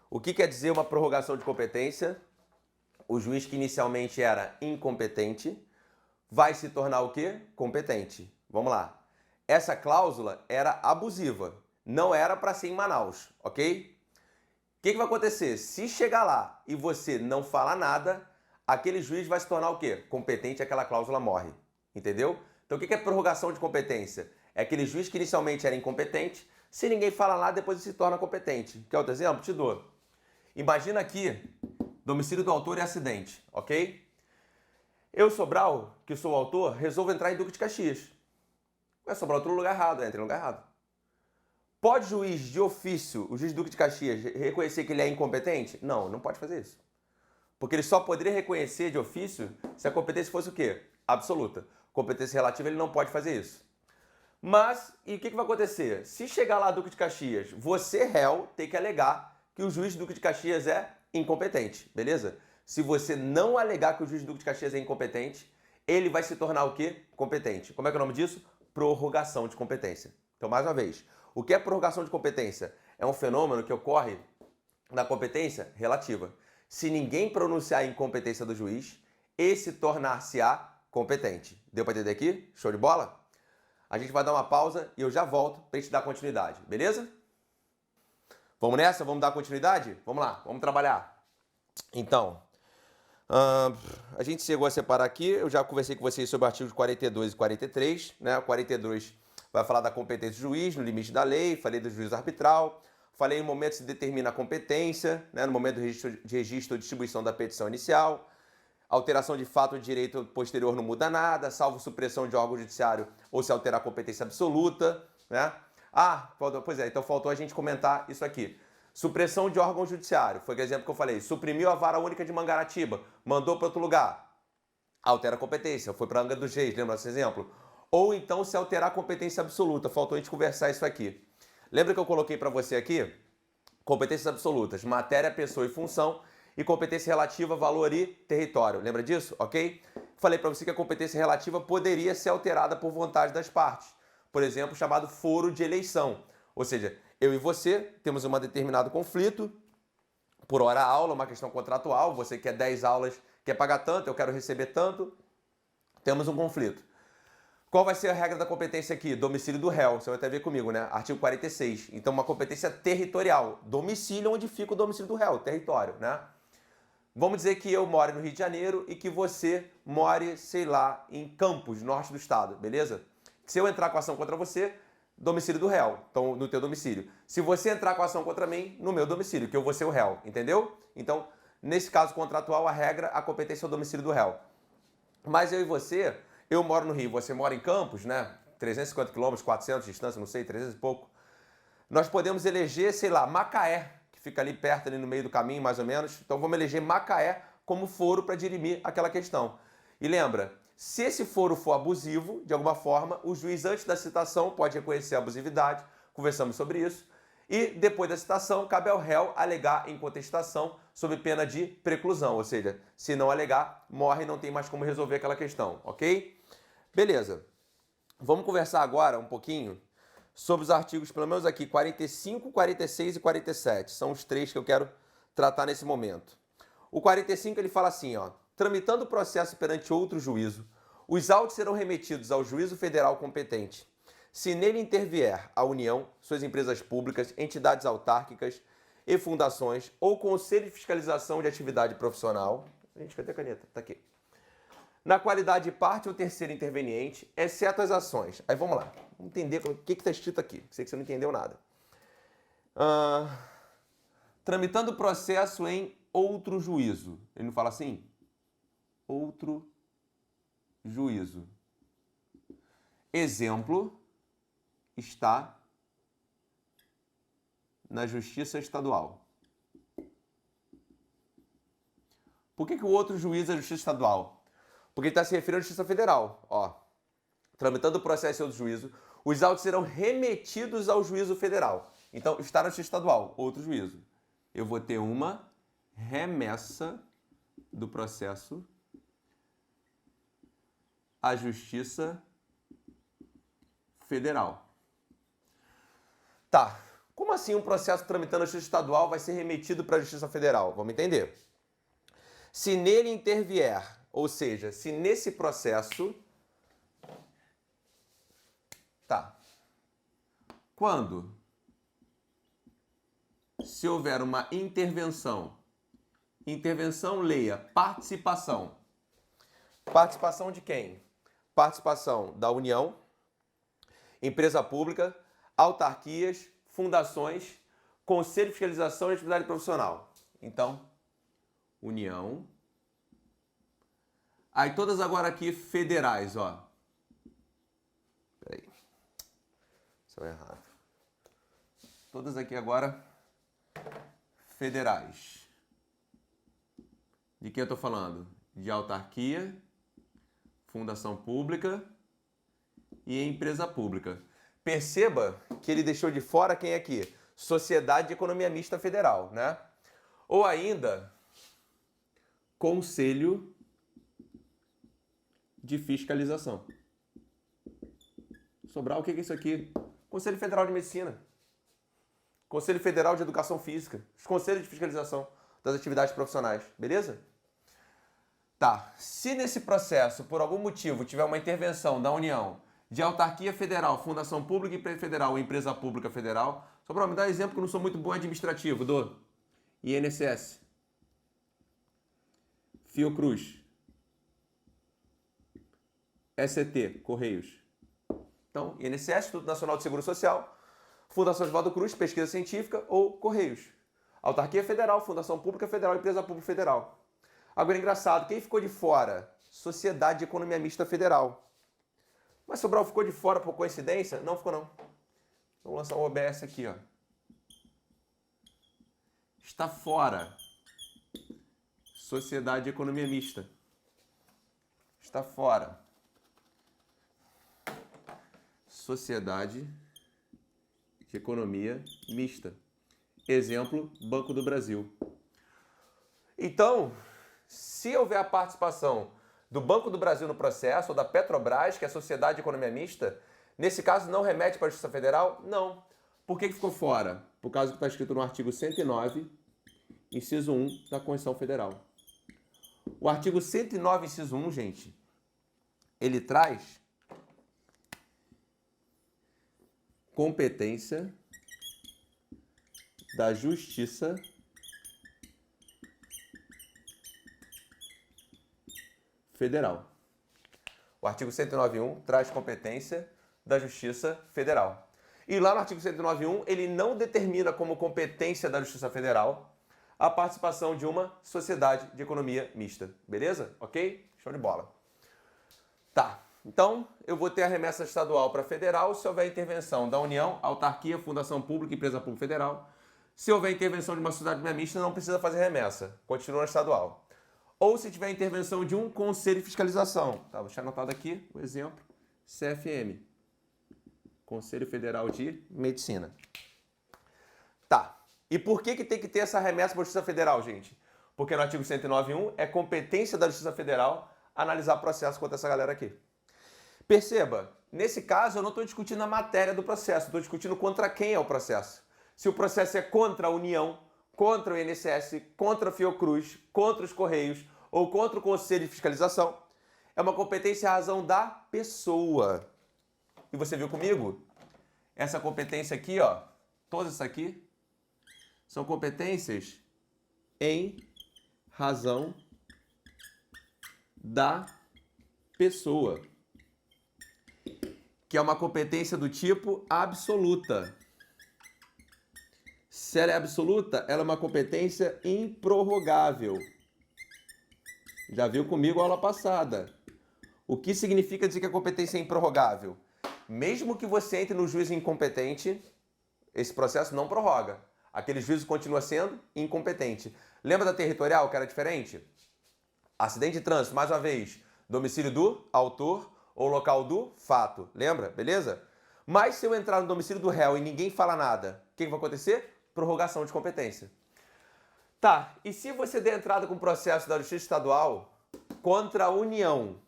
O que quer dizer uma prorrogação de competência? O juiz que inicialmente era incompetente vai se tornar o quê? Competente. Vamos lá. Essa cláusula era abusiva. Não era para ser em Manaus, ok? que vai acontecer? Se chegar lá e você não falar nada, aquele juiz vai se tornar o quê? Competente, aquela cláusula morre. Entendeu? Então o que é prorrogação de competência? É aquele juiz que inicialmente era incompetente, se ninguém fala nada, depois ele se torna competente. Quer outro exemplo? Te dou. Imagina aqui, domicílio do autor e acidente, ok? Eu, Sobral, que sou o autor, resolvo entrar em Duque de Caxias. Vai Sobral outro lugar errado, entra em lugar errado. Pode juiz de ofício, o juiz Duque de Caxias, reconhecer que ele é incompetente? Não, não pode fazer isso. Porque ele só poderia reconhecer de ofício se a competência fosse o quê? Absoluta. Competência relativa, ele não pode fazer isso. Mas, e o que vai acontecer? Se chegar lá Duque de Caxias, você, réu, tem que alegar que o juiz Duque de Caxias é incompetente, beleza? Se você não alegar que o juiz Duque de Caxias é incompetente, ele vai se tornar o quê? Competente. Como é que é o nome disso? Prorrogação de competência. Então, mais uma vez, o que é prorrogação de competência? É um fenômeno que ocorre na competência relativa. Se ninguém pronunciar a incompetência do juiz, esse tornar-se-á competente. Deu para entender aqui? Show de bola? A gente vai dar uma pausa e eu já volto para te dar continuidade, beleza? Vamos nessa? Vamos dar continuidade? Vamos lá, vamos trabalhar. Então, a gente chegou a separar aqui, eu já conversei com vocês sobre artigos 42 e 43, né? O 42 vai falar da competência do juiz no limite da lei, falei do juízo arbitral, falei no momento que se determina a competência, né? No momento do registro ou distribuição da petição inicial, alteração de fato ou de direito posterior não muda nada, salvo supressão de órgão judiciário ou se alterar a competência absoluta, né? Pois é, então faltou a gente comentar isso aqui. Supressão de órgão judiciário, foi o exemplo que eu falei. Suprimiu a vara única de Mangaratiba, mandou para outro lugar, altera a competência, foi para Angra dos Reis, lembra desse exemplo? Ou então se alterar a competência absoluta, faltou a gente conversar isso aqui. Lembra que eu coloquei para você aqui? Competências absolutas, matéria, pessoa e função, e competência relativa, valor e território. Lembra disso? Ok? Falei para você que a competência relativa poderia ser alterada por vontade das partes. Por exemplo, chamado foro de eleição. Ou seja, eu e você temos um determinado conflito, por hora aula, uma questão contratual, você quer 10 aulas, quer pagar tanto, eu quero receber tanto, temos um conflito. Qual vai ser a regra da competência aqui? Domicílio do réu, você vai até ver comigo, né? Artigo 46. Então, uma competência territorial. Domicílio onde fica o domicílio do réu, território, né? Vamos dizer que eu moro no Rio de Janeiro e que você more, sei lá, em Campos, norte do estado, beleza? Se eu entrar com ação contra você, domicílio do réu, então no teu domicílio. Se você entrar com ação contra mim, no meu domicílio, que eu vou ser o réu, entendeu? Então, nesse caso contratual, a regra, a competência é o domicílio do réu. Mas eu e você, eu moro no Rio, você mora em Campos, né? 350 quilômetros, 400 de distância, não sei, 300 e pouco. Nós podemos eleger, sei lá, Macaé, que fica ali perto, ali no meio do caminho, mais ou menos. Então vamos eleger Macaé como foro para dirimir aquela questão. E lembra, se esse foro for abusivo, de alguma forma, o juiz, antes da citação, pode reconhecer a abusividade, conversamos sobre isso, e depois da citação, cabe ao réu alegar em contestação sob pena de preclusão, ou seja, se não alegar, morre e não tem mais como resolver aquela questão, ok? Beleza. Vamos conversar agora um pouquinho sobre os artigos, pelo menos aqui, 45, 46 e 47. São os três que eu quero tratar nesse momento. O 45 ele fala assim, ó, tramitando o processo perante outro juízo, os autos serão remetidos ao juízo federal competente, se nele intervier a União, suas empresas públicas, entidades autárquicas e fundações ou Conselho de Fiscalização de Atividade Profissional. Gente, cadê a caneta? Tá aqui. Na qualidade de parte ou terceiro interveniente, exceto as ações. Aí vamos lá, vamos entender o que está escrito aqui. Sei que você não entendeu nada. Tramitando o processo em outro juízo. Ele não fala assim? Outro juízo. Exemplo está na Justiça Estadual. Por que o outro juízo é a Justiça Estadual? Porque ele está se referindo à Justiça Federal. Ó, tramitando o processo em outro juízo, os autos serão remetidos ao juízo federal. Então, está na Justiça Estadual, outro juízo. Eu vou ter uma remessa do processo à Justiça Federal. Tá, como assim um processo tramitando na Justiça Estadual vai ser remetido para a Justiça Federal? Vamos entender. Se nele intervier, ou seja, se nesse processo... Tá. Quando se houver uma intervenção, leia participação. Participação de quem? Participação da União, empresa pública, autarquias, fundações, Conselho de Fiscalização e Atividade Profissional. Então, União. Aí todas agora aqui federais, ó. Peraí. Isso é errado. Todas aqui agora federais. De que eu tô falando? De autarquia, fundação pública e empresa pública. Perceba que ele deixou de fora quem é aqui? Sociedade de Economia Mista Federal, né? Ou ainda, Conselho de Fiscalização. Sobrar, o que é isso aqui? Conselho Federal de Medicina. Conselho Federal de Educação Física. Os Conselhos de Fiscalização das atividades profissionais. Beleza? Tá. Se nesse processo, por algum motivo, tiver uma intervenção da União, de autarquia federal, fundação pública e federal ou empresa pública federal, só para me dar um exemplo que eu não sou muito bom administrativo, do INSS, Fiocruz, SCT, Correios. Então, INSS, Instituto Nacional de Seguro Social, Fundação Oswaldo Cruz, Pesquisa Científica ou Correios. Autarquia Federal, Fundação Pública Federal, Empresa Pública Federal. Agora, engraçado, quem ficou de fora? Sociedade de Economia Mista Federal. Mas Sobral ficou de fora por coincidência? Não ficou não. Vamos lançar o OBS aqui, ó. Está fora. Sociedade de Economia Mista. Está fora. Sociedade de Economia Mista. Exemplo, Banco do Brasil. Então, se houver a participação do Banco do Brasil no processo, ou da Petrobras, que é a Sociedade de Economia Mista, nesse caso não remete para a Justiça Federal? Não. Por que ficou fora? Por causa que está escrito no artigo 109, inciso 1 da Constituição Federal. O artigo 109, inciso 1, gente, ele traz competência da Justiça Federal. O artigo 109.1 traz competência da Justiça Federal. E lá no artigo 109.1 ele não determina como competência da Justiça Federal a participação de uma sociedade de economia mista. Beleza? Ok? Show de bola. Tá. Então, eu vou ter a remessa estadual para federal se houver intervenção da União, autarquia, fundação pública, empresa pública federal. Se houver intervenção de uma sociedade de economia mista, não precisa fazer remessa. Continua na estadual. Ou se tiver intervenção de um conselho de fiscalização. Tá, vou deixar anotado aqui o exemplo. CFM. Conselho Federal de Medicina. Tá. E por que tem que ter essa remessa para a Justiça Federal, gente? Porque no artigo 109.1 é competência da Justiça Federal analisar processo contra essa galera aqui. Perceba, nesse caso eu não estou discutindo a matéria do processo, estou discutindo contra quem é o processo. Se o processo é contra a União, contra o INSS, contra a Fiocruz, contra os Correios ou contra o Conselho de Fiscalização, é uma competência à razão da pessoa. E você viu comigo? Essa competência aqui, ó, todas essas aqui, são competências em razão da pessoa, que é uma competência do tipo absoluta. Se ela é absoluta, ela é uma competência improrrogável. Já viu comigo a aula passada. O que significa dizer que a competência é improrrogável? Mesmo que você entre no juízo incompetente, esse processo não prorroga. Aquele juízo continua sendo incompetente. Lembra da territorial, que era diferente? Acidente de trânsito, mais uma vez, domicílio do autor ou local do fato. Lembra? Beleza? Mas se eu entrar no domicílio do réu e ninguém fala nada, o que vai acontecer? Prorrogação de competência. Tá, e se você der entrada com processo da Justiça Estadual contra a União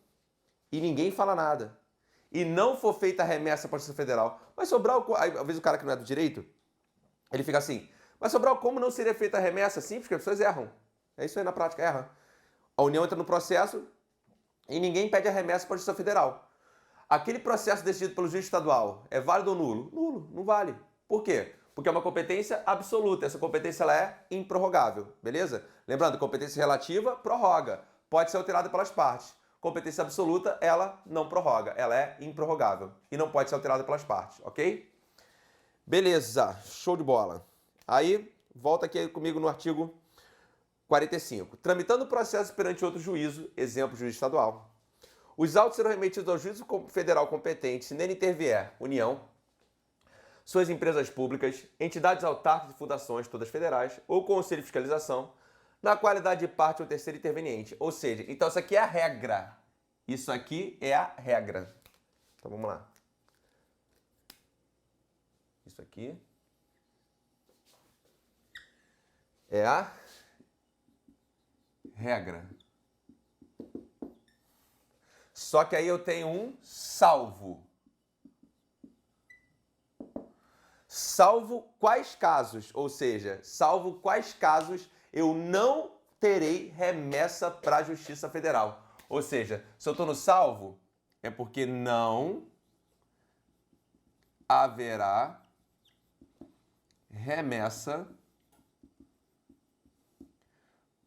e ninguém fala nada, e não for feita a remessa para a Justiça Federal, vai sobrar, às vezes o cara que não é do direito, ele fica assim, mas Sobral, como não seria feita a remessa? Simples, porque as pessoas erram. É isso aí na prática, erra. A União entra no processo e ninguém pede a remessa para a Justiça Federal. Aquele processo decidido pelo juiz estadual é válido ou nulo? Nulo, não vale. Por quê? Porque é uma competência absoluta. Essa competência ela é improrrogável, beleza? Lembrando, competência relativa prorroga, pode ser alterada pelas partes. Competência absoluta, ela não prorroga, ela é improrrogável e não pode ser alterada pelas partes, ok? Beleza, show de bola. Aí, volta aqui comigo no artigo 45. Tramitando o processo perante outro juízo, exemplo, juiz estadual. Os autos serão remetidos ao juízo federal competente se nele intervier União, suas empresas públicas, entidades autárquicas e fundações, todas federais, ou conselho de fiscalização, na qualidade de parte ou terceiro interveniente. Ou seja, então isso aqui é a regra. Isso aqui é a regra. Então vamos lá. Isso aqui é a regra. Só que aí eu tenho um salvo. Salvo quais casos? Ou seja, salvo quais casos eu não terei remessa para a Justiça Federal. Ou seja, se eu estou no salvo, é porque não haverá remessa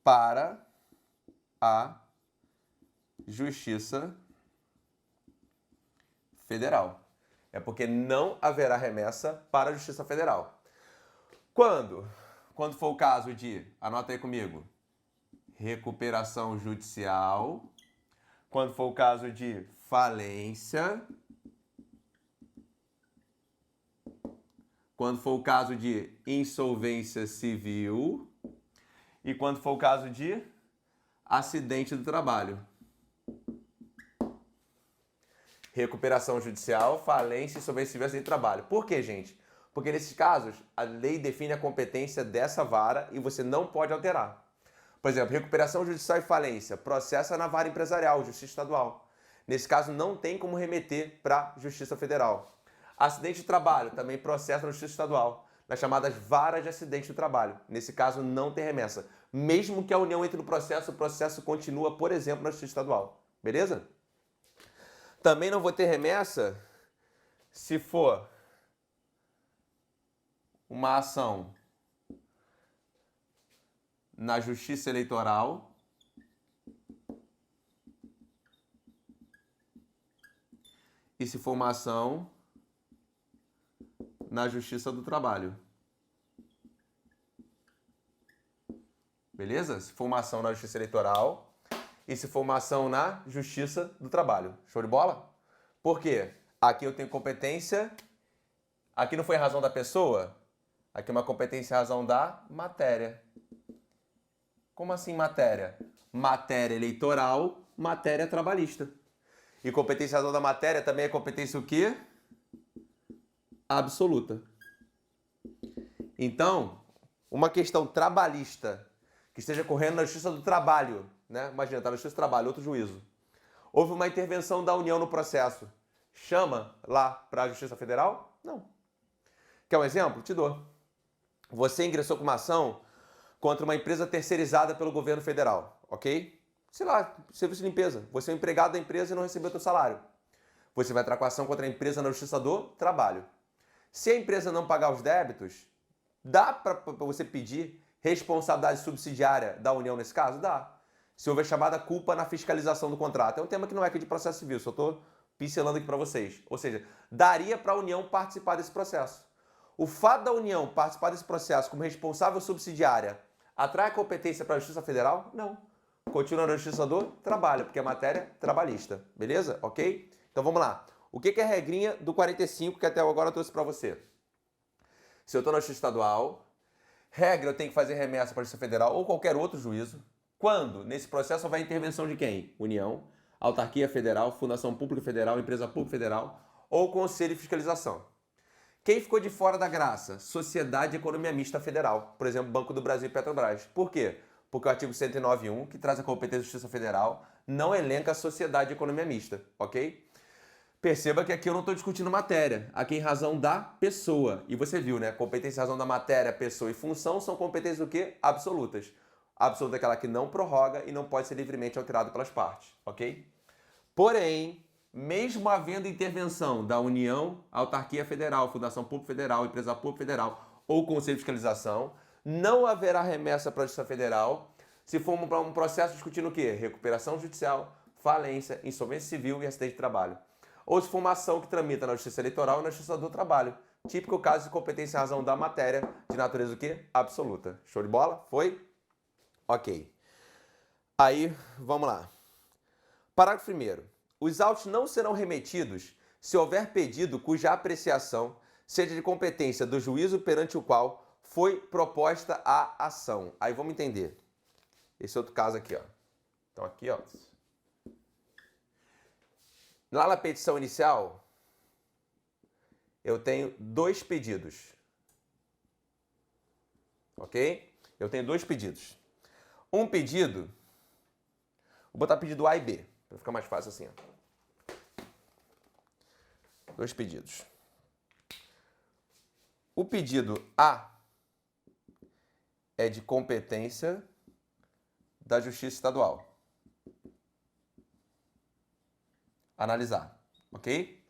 para a Justiça Federal. É porque não haverá remessa para a Justiça Federal. Quando? Quando for o caso de, anota aí comigo, recuperação judicial. Quando for o caso de falência. Quando for o caso de insolvência civil. E quando for o caso de acidente do trabalho. Recuperação judicial, falência, insolvência civil e acidente do trabalho. Por quê, gente? Porque nesses casos, a lei define a competência dessa vara e você não pode alterar. Por exemplo, recuperação judicial e falência, processa na vara empresarial, justiça estadual. Nesse caso, não tem como remeter para a Justiça Federal. Acidente de trabalho, também processa na Justiça Estadual, nas chamadas varas de acidente do trabalho. Nesse caso, não tem remessa. Mesmo que a União entre no processo, o processo continua, por exemplo, na Justiça Estadual. Beleza? Também não vou ter remessa se for uma ação na Justiça Eleitoral e se for uma ação na Justiça do Trabalho. Beleza? Se for uma ação na Justiça Eleitoral e se for uma ação na Justiça do Trabalho. Show de bola? Por quê? Aqui eu tenho competência, aqui não foi razão da pessoa, aqui é uma competência e razão da matéria. Como assim matéria? Matéria eleitoral, matéria trabalhista. E competência e razão da matéria também é competência o quê? Absoluta. Então, uma questão trabalhista que esteja correndo na Justiça do Trabalho, né? Imagina, está na Justiça do Trabalho, outro juízo. Houve uma intervenção da União no processo. Chama lá para a Justiça Federal? Não. Quer um exemplo? Te dou. Você ingressou com uma ação contra uma empresa terceirizada pelo governo federal, ok? Sei lá, serviço de limpeza. Você é um empregado da empresa e não recebeu seu salário. Você vai entrar com a ação contra a empresa na Justiça do Trabalho. Se a empresa não pagar os débitos, dá para você pedir responsabilidade subsidiária da União nesse caso? Dá. Se houver chamada culpa na fiscalização do contrato. É um tema que não é aqui de processo civil, só estou pincelando aqui para vocês. Ou seja, daria para a União participar desse processo. O fato da União participar desse processo como responsável subsidiária atrai a competência para a Justiça Federal? Não. Continua na Justiça do Trabalho, porque é matéria trabalhista. Beleza? Ok? Então vamos lá. O que é a regrinha do 45 que até agora eu trouxe para você? Se eu estou na Justiça Estadual, regra eu tenho que fazer remessa para a Justiça Federal ou qualquer outro juízo. Quando? Nesse processo houver intervenção de quem? União, autarquia federal, fundação pública federal, empresa pública federal ou conselho de fiscalização. Quem ficou de fora da graça? Sociedade de Economia Mista Federal. Por exemplo, Banco do Brasil e Petrobras. Por quê? Porque o artigo 109.1, que traz a competência da Justiça Federal, não elenca a Sociedade de Economia Mista, ok? Perceba que aqui eu não estou discutindo matéria, aqui em razão da pessoa. E você viu, né? Competência e razão da matéria, pessoa e função são competências o quê? Absolutas. Absoluta é aquela que não prorroga e não pode ser livremente alterada pelas partes, ok? Porém, mesmo havendo intervenção da União, autarquia federal, Fundação Pública Federal, Empresa Pública Federal ou Conselho de Fiscalização. Não haverá remessa para a Justiça Federal se for um processo discutindo o quê? Recuperação judicial, falência, insolvência civil e acidente de trabalho. Ou se for uma ação que tramita na Justiça Eleitoral e na Justiça do Trabalho. Típico caso de competência em razão da matéria de natureza o quê? Absoluta. Show de bola? Foi? Ok. Aí, vamos lá. Parágrafo 1º. Os autos não serão remetidos se houver pedido cuja apreciação seja de competência do juízo perante o qual foi proposta a ação. Aí vamos entender. Esse outro caso aqui, ó. Então aqui, ó. Lá na petição inicial, eu tenho 2 pedidos. Ok? Eu tenho 2 pedidos. Um pedido, vou botar pedido A e B, para ficar mais fácil assim, ó. 2 pedidos. O pedido A é de competência da Justiça Estadual. Analisar, ok?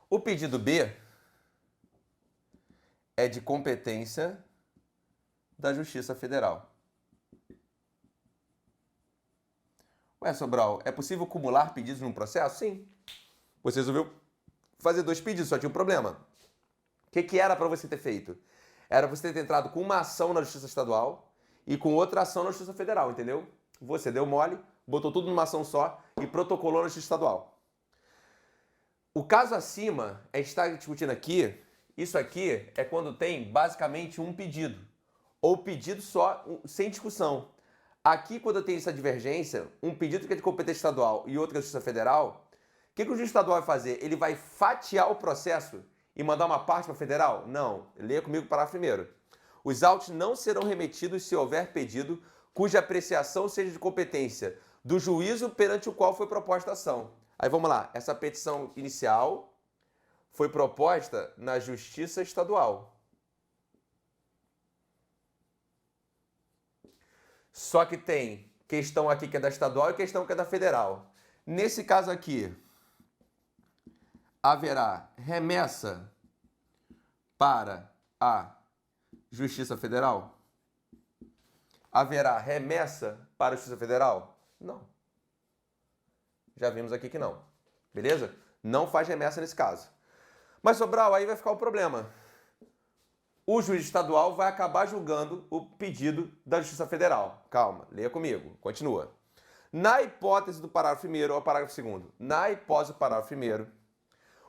O pedido B é de competência da Justiça Federal. Ué, Sobral, é possível acumular pedidos num processo? Sim. Você resolveu fazer 2 pedidos, só tinha um problema. O que era para você ter feito? Era você ter entrado com uma ação na Justiça Estadual e com outra ação na Justiça Federal, entendeu? Você deu mole, botou tudo numa ação só e protocolou na Justiça Estadual. O caso acima, a gente está discutindo aqui, isso aqui é quando tem basicamente um pedido, ou pedido só, sem discussão. Aqui, quando eu tenho essa divergência, um pedido que é de competência estadual e outro que é de Justiça Federal, o que o juiz estadual vai fazer? Ele vai fatiar o processo e mandar uma parte para a federal? Não. Leia comigo o parágrafo 1º. Os autos não serão remetidos se houver pedido cuja apreciação seja de competência do juízo perante o qual foi proposta a ação. Aí vamos lá. Essa petição inicial foi proposta na Justiça Estadual. Só que tem questão aqui que é da estadual e questão que é da federal. Nesse caso aqui, haverá remessa para a Justiça Federal? Haverá remessa para a Justiça Federal? Não. Já vimos aqui que não. Beleza? Não faz remessa nesse caso. Mas, Sobral, aí vai ficar o problema. O juiz estadual vai acabar julgando o pedido da Justiça Federal. Calma, leia comigo. Continua. Na hipótese do parágrafo 1º ao parágrafo 2º, na hipótese do parágrafo 1º,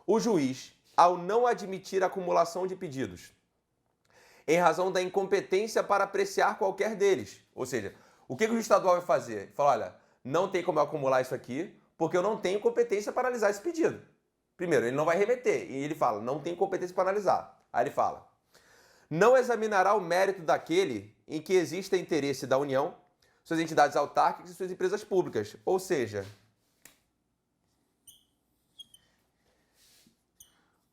o juiz, ao não admitir a acumulação de pedidos, em razão da incompetência para apreciar qualquer deles, ou seja, o que o juiz estadual vai fazer? Ele fala, olha, não tem como eu acumular isso aqui, porque eu não tenho competência para analisar esse pedido. Primeiro, ele não vai remeter, e ele fala, não tenho competência para analisar. Aí ele fala, não examinará o mérito daquele em que exista interesse da União, suas entidades autárquicas e suas empresas públicas. Ou seja,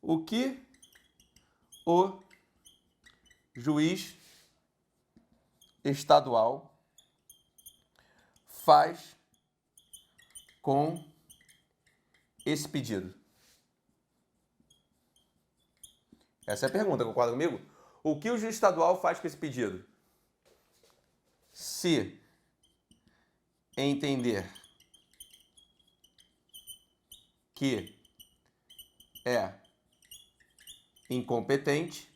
o que o juiz estadual faz com esse pedido? Essa é a pergunta, concorda comigo? O que o juiz estadual faz com esse pedido? Se entender que é incompetente,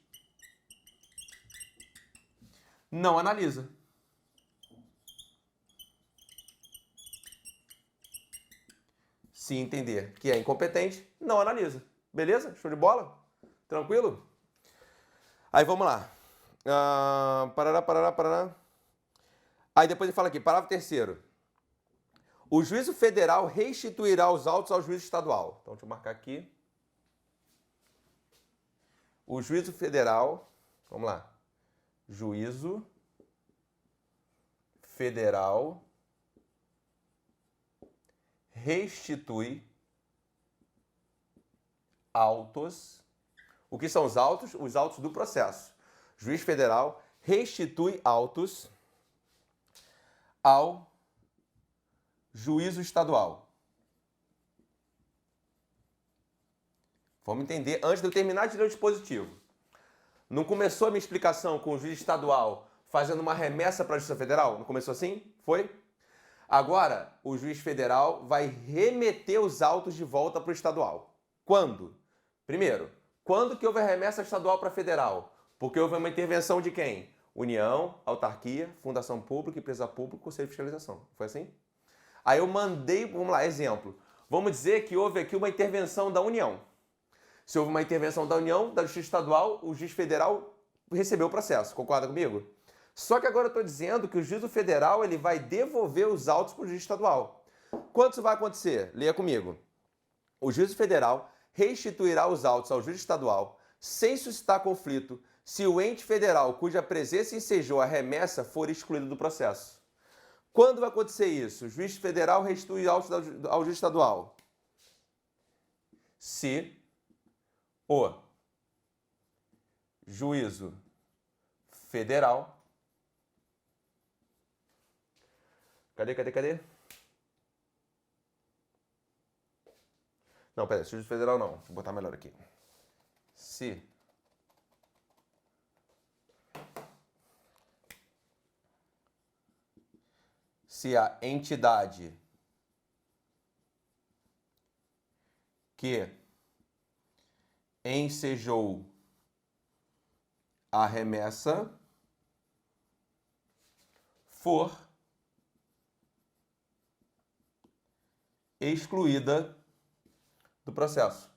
não analisa. Se entender que é incompetente, não analisa. Beleza? Show de bola? Tranquilo? Aí vamos lá. Parará. Aí depois ele fala aqui, parágrafo 3º. O juízo federal restituirá os autos ao juízo estadual. Então deixa eu marcar aqui. O juízo federal, vamos lá. Juízo federal restitui autos. O que são os autos? Os autos do processo. Juiz federal restitui autos ao juízo estadual. Vamos entender antes de eu terminar de ler o dispositivo. Não começou a minha explicação com o juiz estadual fazendo uma remessa para a Justiça Federal? Não começou assim? Foi? Agora, o juiz federal vai remeter os autos de volta para o estadual. Quando? Primeiro, quando que houve a remessa estadual para federal? Porque houve uma intervenção de quem? União, autarquia, fundação pública, empresa pública, conselho de fiscalização. Foi assim? Aí eu mandei, vamos lá, exemplo. Vamos dizer que houve aqui uma intervenção da União. Se houve uma intervenção da União, da Justiça Estadual, o juiz federal recebeu o processo. Concorda comigo? Só que agora eu estou dizendo que o juízo federal ele vai devolver os autos para o juiz estadual. Quando isso vai acontecer? Leia comigo. O juízo federal restituirá os autos ao juiz estadual sem suscitar conflito se o ente federal cuja presença ensejou a remessa for excluído do processo. Quando vai acontecer isso? O juiz federal restitui autos ao juiz estadual. Se o juízo federal... Cadê? Não, peraí, juízo federal não. Deixa eu botar melhor aqui. Se a entidade que ensejou a remessa for excluída do processo.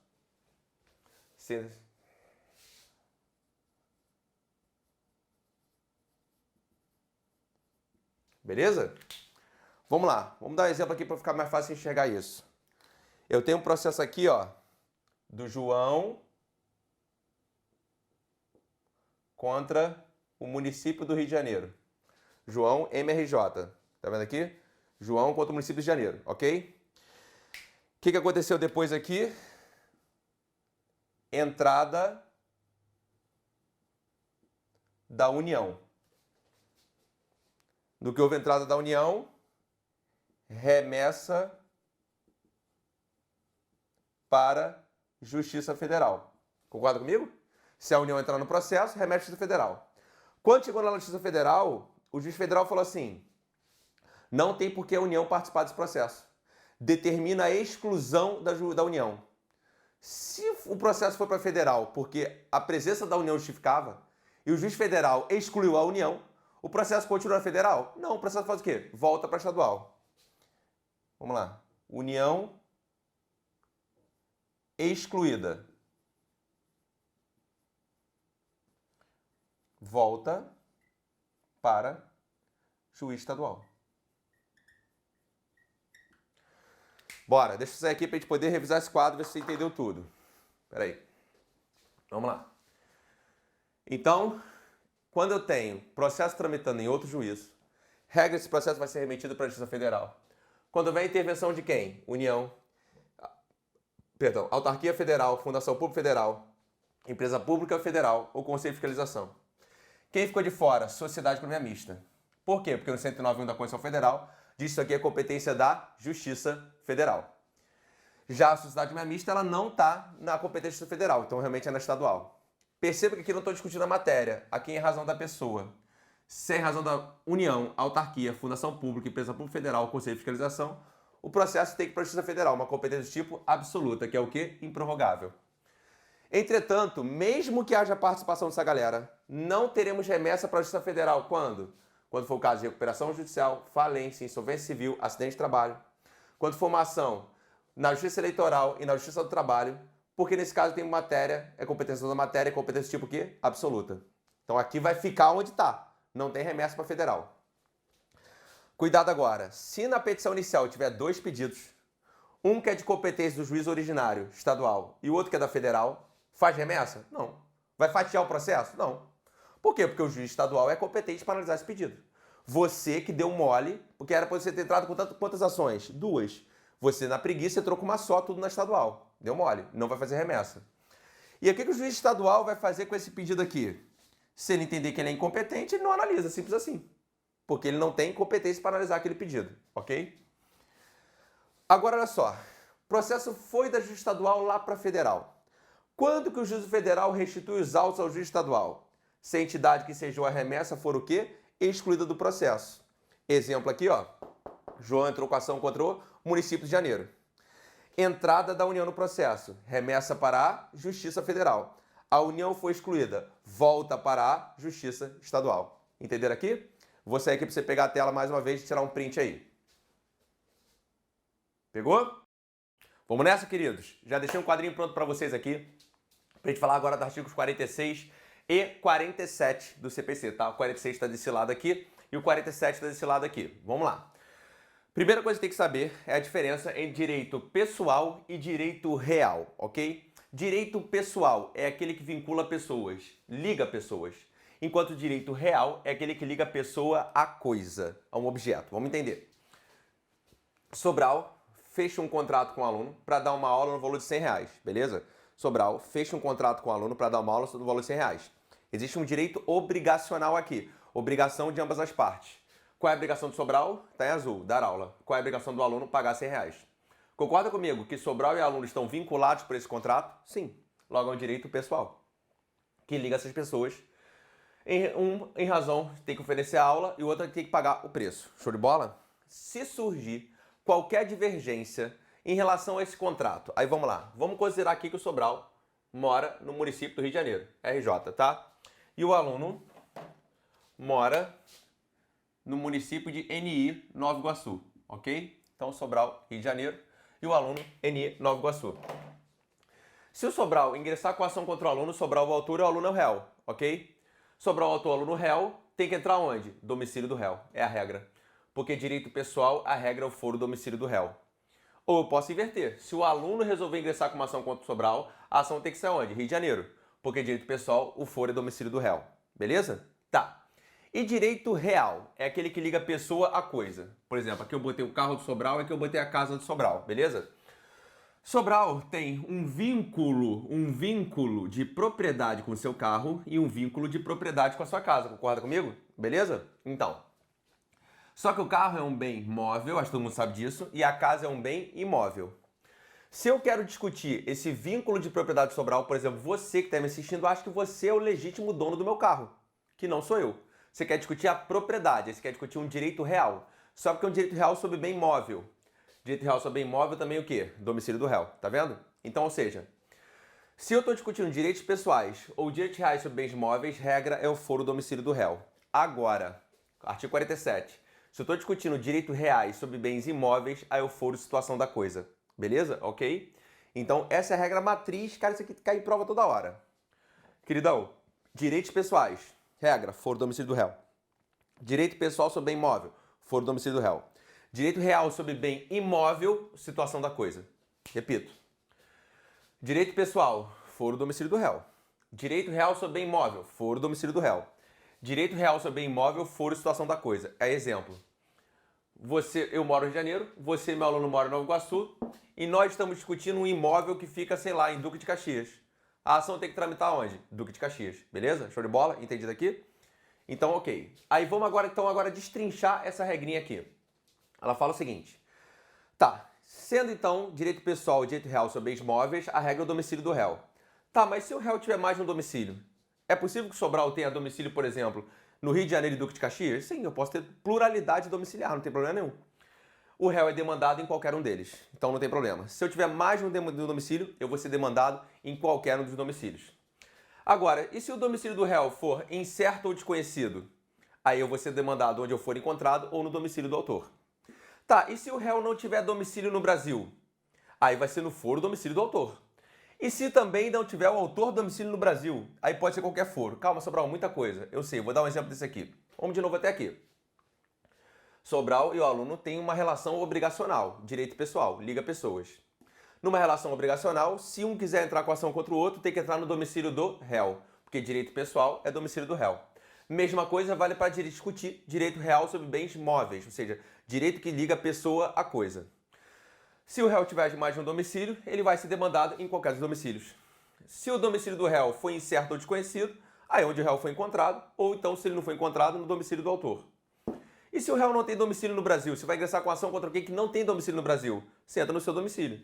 Beleza? Vamos lá, vamos dar um exemplo aqui para ficar mais fácil enxergar isso. Eu tenho um processo aqui, ó, do João contra o município do Rio de Janeiro. João MRJ. Tá vendo aqui? João contra o município de Janeiro, ok? O que aconteceu depois aqui? Entrada da União. No que houve entrada da União, remessa para Justiça Federal. Concorda comigo? Se a União entrar no processo, remete à Justiça Federal. Quando chegou na Justiça Federal, o juiz federal falou assim: não tem por que a União participar desse processo. Determina a exclusão da União. Se o processo foi para federal porque a presença da União justificava e o juiz federal excluiu a União, o processo continua federal? Não, o processo faz o quê? Volta para estadual. Vamos lá. União excluída. Volta para juiz estadual. Bora, deixa eu sair aqui para a gente poder revisar esse quadro e ver se você entendeu tudo. Espera aí. Vamos lá. Então, quando eu tenho processo tramitando em outro juízo, regra, esse processo vai ser remetido para a Justiça Federal. Quando vem a intervenção de quem? União, autarquia federal, fundação pública federal, empresa pública federal ou conselho de fiscalização. Quem ficou de fora? Sociedade Economia Mista. Por quê? Porque no 109.1 da Constituição Federal diz que isso aqui é competência da Justiça Federal. Já a Sociedade Economia Mista, ela não está na competência federal, então realmente é na estadual. Perceba que aqui não estou discutindo a matéria, aqui é em razão da pessoa. Se é em razão da União, autarquia, fundação pública, empresa pública federal, conselho de fiscalização, o processo tem que ir para a Justiça Federal, uma competência de tipo absoluta, que é o quê? Improrrogável. Entretanto, mesmo que haja participação dessa galera, não teremos remessa para a Justiça Federal. Quando? Quando for o caso de recuperação judicial, falência, insolvência civil, acidente de trabalho. Quando for uma ação na Justiça Eleitoral e na Justiça do Trabalho, porque nesse caso tem matéria, é competência da matéria, é competência tipo o quê? Absoluta. Então aqui vai ficar onde está. Não tem remessa para federal. Cuidado agora. Se na petição inicial tiver dois pedidos, um que é de competência do juiz originário estadual e o outro que é da federal, faz remessa? Não. Vai fatiar o processo? Não. Por quê? Porque o juiz estadual é competente para analisar esse pedido. Você que deu mole, porque era para você ter entrado com quantas ações? Duas. Você, na preguiça, entrou com uma só, tudo na estadual. Deu mole. Não vai fazer remessa. E o que o juiz estadual vai fazer com esse pedido aqui? Se ele entender que ele é incompetente, ele não analisa. Simples assim. Porque ele não tem competência para analisar aquele pedido. Ok? Agora, olha só. O processo foi da juiz estadual lá para a federal. Quando que o juiz federal restitui os autos ao juiz estadual? se a entidade que sediou a remessa for o quê? Excluída do processo. Exemplo aqui, ó. João entrou com ação contra o município de Janeiro. Entrada da União no processo. Remessa para a Justiça Federal. A União foi excluída. Volta para a Justiça Estadual. Entenderam aqui? Vou sair aqui para você pegar a tela mais uma vez e tirar um print aí. Pegou? Vamos nessa, queridos? Já deixei um quadrinho pronto para vocês aqui. Para a gente falar agora dos artigos 46 e 47 do CPC, tá? O 46 está desse lado aqui e o 47 está desse lado aqui. Vamos lá. Primeira coisa que tem que saber é a diferença entre direito pessoal e direito real, ok? Direito pessoal é aquele que vincula pessoas, liga pessoas, enquanto direito real é aquele que liga a pessoa à coisa, a um objeto. Vamos entender. Sobral fecha um contrato com o aluno para dar uma aula no valor de R$100, beleza? Sobral fecha um contrato com o aluno para dar uma aula no valor de R$100. Existe um direito obrigacional aqui, obrigação de ambas as partes. Qual é a obrigação de Sobral? Está em azul, dar aula. Qual é a obrigação do aluno? Pagar R$100. Concorda comigo que Sobral e aluno estão vinculados por esse contrato? Sim. Logo é um direito pessoal, que liga essas pessoas. Em razão, tem que oferecer a aula e o outro tem que pagar o preço. Show de bola? Se surgir qualquer divergência em relação a esse contrato, aí vamos lá. Vamos considerar aqui que o Sobral mora no município do Rio de Janeiro, RJ, tá? E o aluno mora no município de NI, Nova Iguaçu, ok? Então, Sobral, Rio de Janeiro, e o aluno, NI, Nova Iguaçu. Se o Sobral ingressar com a ação contra o aluno, Sobral o autor e o aluno é o réu, ok? Sobral o autor, aluno réu, tem que entrar onde? Domicílio do réu, é a regra. Porque direito pessoal, a regra é o foro domicílio do réu. Ou eu posso inverter. Se o aluno resolver ingressar com uma ação contra o Sobral, a ação tem que ser onde? Rio de Janeiro. Porque direito pessoal, o foro é domicílio do réu. Beleza? Tá. E direito real é aquele que liga a pessoa à coisa. Por exemplo, aqui eu botei o carro do Sobral e aqui eu botei a casa do Sobral, beleza? Sobral tem um vínculo de propriedade com o seu carro e um vínculo de propriedade com a sua casa. Concorda comigo? Beleza? Então, só que o carro é um bem móvel, acho que todo mundo sabe disso, e a casa é um bem imóvel. Se eu quero discutir esse vínculo de propriedade de Sobral, por exemplo, você que está me assistindo, acha que você é o legítimo dono do meu carro, que não sou eu. Você quer discutir a propriedade, você quer discutir um direito real. Só porque é um direito real sobre bem móvel. Direito real sobre bem móvel também o quê? Domicílio do réu, tá vendo? Então, ou seja, se eu estou discutindo direitos pessoais ou direitos reais sobre bens móveis, regra é o foro domicílio do réu. Agora, artigo 47. Se eu estou discutindo direitos reais sobre bens imóveis, aí eu foro situação da coisa. Beleza? Ok? Então, essa é a regra matriz. Cara, isso aqui cai em prova toda hora. Queridão, direitos pessoais. Regra, foro domicílio do réu. Direito pessoal sobre bem imóvel, foro domicílio do réu. Direito real sobre bem imóvel, situação da coisa. Repito. Direito pessoal, foro domicílio do réu. Direito real sobre bem imóvel, foro domicílio do réu. Direito real sobre bem imóvel, foro situação da coisa. É exemplo. Eu moro no Rio de Janeiro, você, meu aluno, mora em Nova Iguaçu, e nós estamos discutindo um imóvel que fica, sei lá, em Duque de Caxias. A ação tem que tramitar onde? Duque de Caxias. Beleza? Show de bola? Entendido aqui? Então, ok. Aí vamos agora destrinchar essa regrinha aqui. Ela fala o seguinte. Tá. Sendo então direito pessoal e direito real sobre bens móveis, a regra é o domicílio do réu. Tá, mas se o réu tiver mais de um domicílio, é possível que Sobral tenha domicílio, por exemplo, no Rio de Janeiro e Duque de Caxias? Sim, eu posso ter pluralidade domiciliar, não tem problema nenhum. O réu é demandado em qualquer um deles, então não tem problema. Se eu tiver mais de um domicílio, eu vou ser demandado em qualquer um dos domicílios. Agora, e se o domicílio do réu for incerto ou desconhecido? Aí eu vou ser demandado onde eu for encontrado ou no domicílio do autor. Tá, e se o réu não tiver domicílio no Brasil? Aí vai ser no foro domicílio do autor. E se também não tiver o autor domicílio no Brasil? Aí pode ser qualquer foro. Calma, Sobral, muita coisa. Eu sei, vou dar um exemplo desse aqui. Vamos de novo até aqui. Sobral e o aluno têm uma relação obrigacional, direito pessoal, liga pessoas. Numa relação obrigacional, se um quiser entrar com ação contra o outro, tem que entrar no domicílio do réu, porque direito pessoal é domicílio do réu. Mesma coisa vale para discutir direito real sobre bens móveis, ou seja, direito que liga a pessoa à coisa. Se o réu tiver mais de um domicílio, ele vai ser demandado em qualquer dos domicílios. Se o domicílio do réu foi incerto ou desconhecido, aí é onde o réu foi encontrado, ou então, se ele não foi encontrado, no domicílio do autor. E se o réu não tem domicílio no Brasil? Você vai ingressar com ação contra alguém que não tem domicílio no Brasil? Você entra no seu domicílio.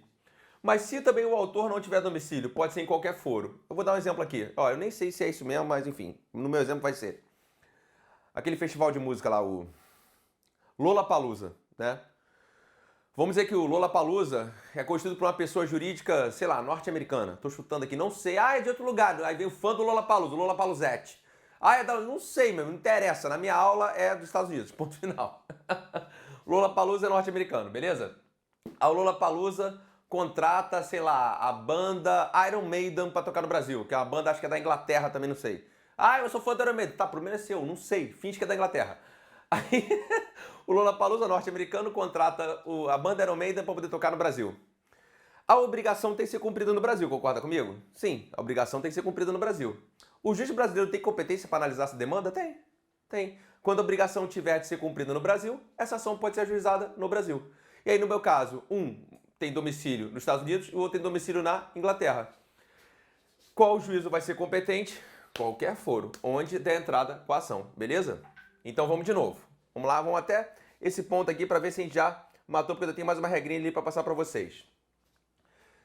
Mas se também o autor não tiver domicílio, pode ser em qualquer foro. Eu vou dar um exemplo aqui. Ó, eu nem sei se é isso mesmo, mas enfim, no meu exemplo vai ser aquele festival de música lá, o Lollapalooza, né? Vamos dizer que o Lollapalooza é constituído por uma pessoa jurídica, sei lá, norte-americana. Tô chutando aqui, não sei. Ah, é de outro lugar. Aí vem o fã do Lollapalooza, o Lollapaloozette. Ah, é da... Não sei, meu, não interessa. Na minha aula é dos Estados Unidos, ponto final. Lollapalooza é norte-americano, beleza? A Lollapalooza contrata, sei lá, a banda Iron Maiden pra tocar no Brasil, que é uma banda, acho que é da Inglaterra também, não sei. Ah, eu sou fã do Iron Maiden. Tá, o problema é seu, não sei. Finge que é da Inglaterra. Aí o Lollapalooza norte-americano contrata a banda Iron Maiden para poder tocar no Brasil. A obrigação tem que ser cumprida no Brasil, concorda comigo? Sim, a obrigação tem que ser cumprida no Brasil. O juiz brasileiro tem competência para analisar essa demanda? Tem. Tem. Quando a obrigação tiver de ser cumprida no Brasil, essa ação pode ser ajuizada no Brasil. E aí, no meu caso, um tem domicílio nos Estados Unidos e o outro tem domicílio na Inglaterra. Qual juízo vai ser competente? Qualquer foro, onde der entrada com a ação, beleza? Então vamos de novo. Vamos lá, vamos até esse ponto aqui para ver se a gente já matou, porque eu tenho mais uma regrinha ali para passar para vocês.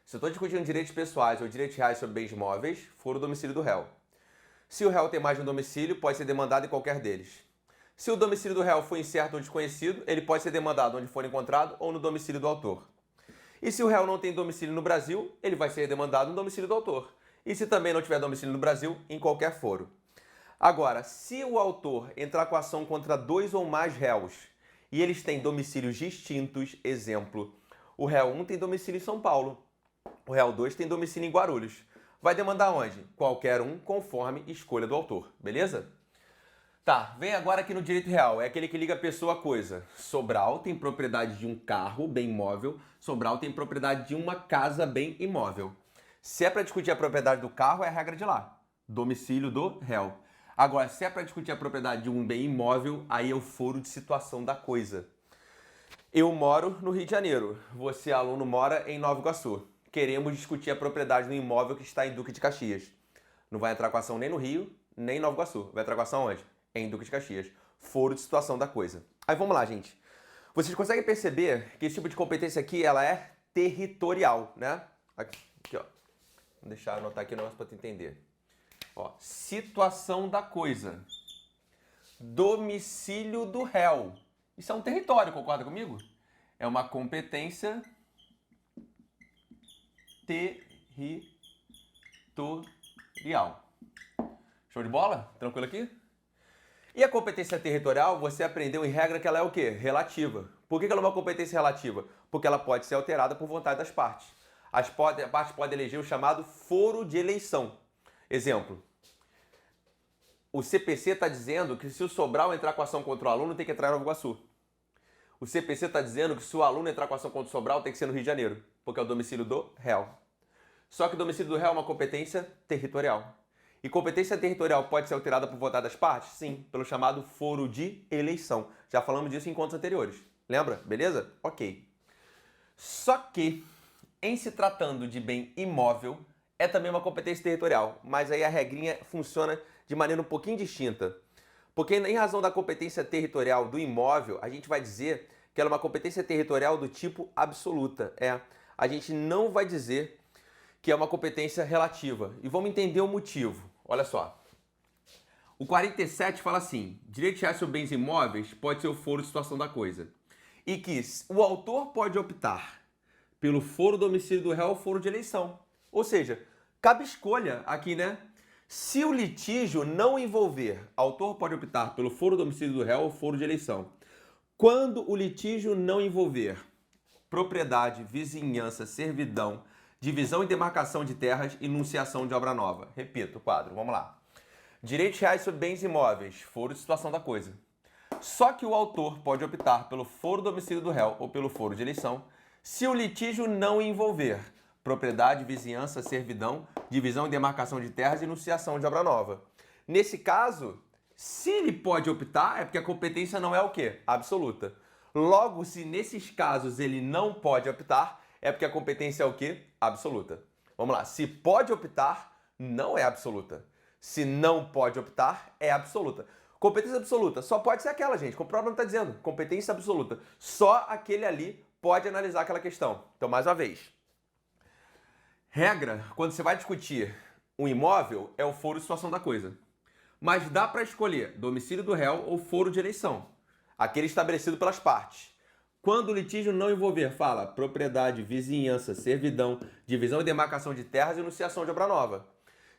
Se eu estou discutindo direitos pessoais ou direitos reais sobre bens móveis, for o domicílio do réu. Se o réu tem mais de um domicílio, pode ser demandado em qualquer deles. Se o domicílio do réu for incerto ou desconhecido, ele pode ser demandado onde for encontrado ou no domicílio do autor. E se o réu não tem domicílio no Brasil, ele vai ser demandado no domicílio do autor. E se também não tiver domicílio no Brasil, em qualquer foro. Agora, se o autor entrar com ação contra 2 ou mais réus e eles têm domicílios distintos, exemplo, o réu 1 tem domicílio em São Paulo, o réu 2 tem domicílio em Guarulhos. Vai demandar onde? Qualquer um, conforme escolha do autor, beleza? Tá, vem agora aqui no direito real, é aquele que liga pessoa a coisa. Sobral tem propriedade de um carro, bem imóvel, Sobral tem propriedade de uma casa, bem imóvel. Se é para discutir a propriedade do carro, é a regra de lá, domicílio do réu. Agora, se é para discutir a propriedade de um bem imóvel, aí é o foro de situação da coisa. Eu moro no Rio de Janeiro, você, aluno, mora em Nova Iguaçu. Queremos discutir a propriedade do imóvel que está em Duque de Caxias. Não vai entrar com ação nem no Rio, nem em Nova Iguaçu. Vai entrar com ação onde? Em Duque de Caxias. Foro de situação da coisa. Aí vamos lá, gente. Vocês conseguem perceber que esse tipo de competência aqui, ela é territorial, né? Aqui, ó. Vou deixar eu anotar aqui o negócio para tu entender. Ó, situação da coisa. Domicílio do réu. Isso é um território, concorda comigo? É uma competência territorial. Show de bola? Tranquilo aqui? E a competência territorial, você aprendeu em regra que ela é o quê? Relativa. Por que ela é uma competência relativa? Porque ela pode ser alterada por vontade das partes. A parte pode eleger o chamado foro de eleição. Exemplo, o CPC está dizendo que se o Sobral entrar com ação contra o aluno, tem que entrar em Nova Iguaçu. O CPC está dizendo que se o aluno entrar com ação contra o Sobral, tem que ser no Rio de Janeiro, porque é o domicílio do réu. Só que o domicílio do réu é uma competência territorial. E competência territorial pode ser alterada por vontade das partes? Sim, pelo chamado foro de eleição. Já falamos disso em encontros anteriores. Lembra? Beleza? Ok. Só que, em se tratando de bem imóvel, é também uma competência territorial, mas aí a regrinha funciona de maneira um pouquinho distinta. Porque em razão da competência territorial do imóvel, a gente vai dizer que ela é uma competência territorial do tipo absoluta. A gente não vai dizer que é uma competência relativa. E vamos entender o motivo. Olha só. O 47 fala assim: direitos reais sobre bens imóveis pode ser o foro de situação da coisa. E que o autor pode optar pelo foro domicílio do réu ou foro de eleição. Ou seja, cabe escolha aqui, né? Se o litígio não envolver, o autor pode optar pelo foro domicílio do réu ou foro de eleição. Quando o litígio não envolver propriedade, vizinhança, servidão, divisão e demarcação de terras e enunciação de obra nova. Repito o quadro, vamos lá. Direitos reais sobre bens imóveis, foro de situação da coisa. Só que o autor pode optar pelo foro domicílio do réu ou pelo foro de eleição se o litígio não envolver propriedade, vizinhança, servidão, divisão e demarcação de terras e enunciação de obra nova. Nesse caso, se ele pode optar, é porque a competência não é o quê? Absoluta. Logo, se nesses casos ele não pode optar, é porque a competência é o quê? Absoluta. Vamos lá. Se pode optar, não é absoluta. Se não pode optar, é absoluta. Competência absoluta só pode ser aquela, gente. Como o próprio nome está dizendo. Competência absoluta. Só aquele ali pode analisar aquela questão. Então, mais uma vez. Regra, quando você vai discutir um imóvel, é o foro de situação da coisa. Mas dá para escolher domicílio do réu ou foro de eleição, aquele estabelecido pelas partes. Quando o litígio não envolver, fala propriedade, vizinhança, servidão, divisão e demarcação de terras e enunciação de obra nova.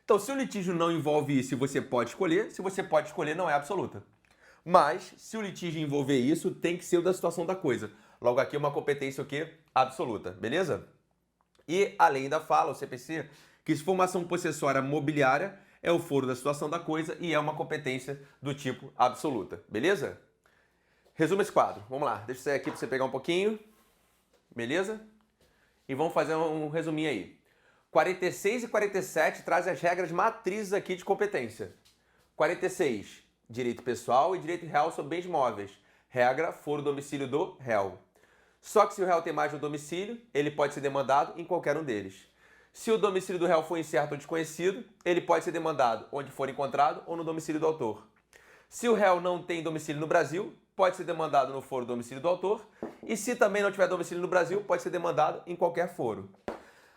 Então, se o litígio não envolve isso, você pode escolher. Se você pode escolher, não é absoluta. Mas, se o litígio envolver isso, tem que ser o da situação da coisa. Logo aqui, uma competência o quê? Absoluta, beleza? E a lei ainda fala, o CPC, que se for uma ação possessória mobiliária, é o foro da situação da coisa e é uma competência do tipo absoluta, beleza? Resumo esse quadro. Vamos lá, deixa eu sair aqui para você pegar um pouquinho, beleza? E vamos fazer um resuminho aí. 46 e 47 trazem as regras matrizes aqui de competência. 46, direito pessoal e direito real sobre bens móveis. Regra, foro domicílio do réu. Só que se o réu tem mais de um domicílio, ele pode ser demandado em qualquer um deles. Se o domicílio do réu for incerto ou desconhecido, ele pode ser demandado onde for encontrado ou no domicílio do autor. Se o réu não tem domicílio no Brasil, pode ser demandado no foro domicílio do autor. E se também não tiver domicílio no Brasil, pode ser demandado em qualquer foro.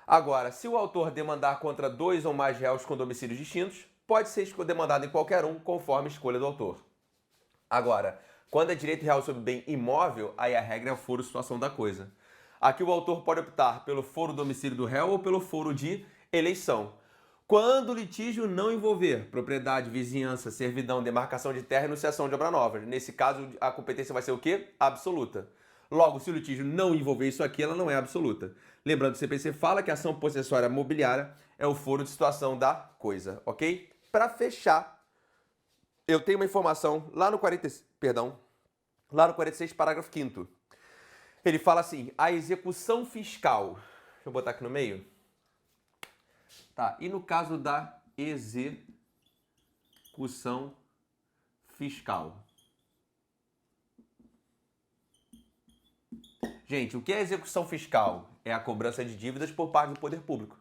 Agora, se o autor demandar contra 2 ou mais réus com domicílios distintos, pode ser demandado em qualquer um, conforme a escolha do autor. Agora, quando é direito real sobre bem imóvel, aí a regra é o foro situação da coisa. Aqui o autor pode optar pelo foro domicílio do réu ou pelo foro de eleição. Quando o litígio não envolver propriedade, vizinhança, servidão, demarcação de terra e enunciação de obra nova. Nesse caso, a competência vai ser o quê? Absoluta. Logo, se o litígio não envolver isso aqui, ela não é absoluta. Lembrando que o CPC fala que a ação possessória mobiliária é o foro de situação da coisa, ok? Para fechar, eu tenho uma informação lá no 46, parágrafo 5º. Ele fala assim, a execução fiscal. Deixa eu botar aqui no meio. Tá, e no caso da execução fiscal? Gente, o que é execução fiscal? É a cobrança de dívidas por parte do poder público.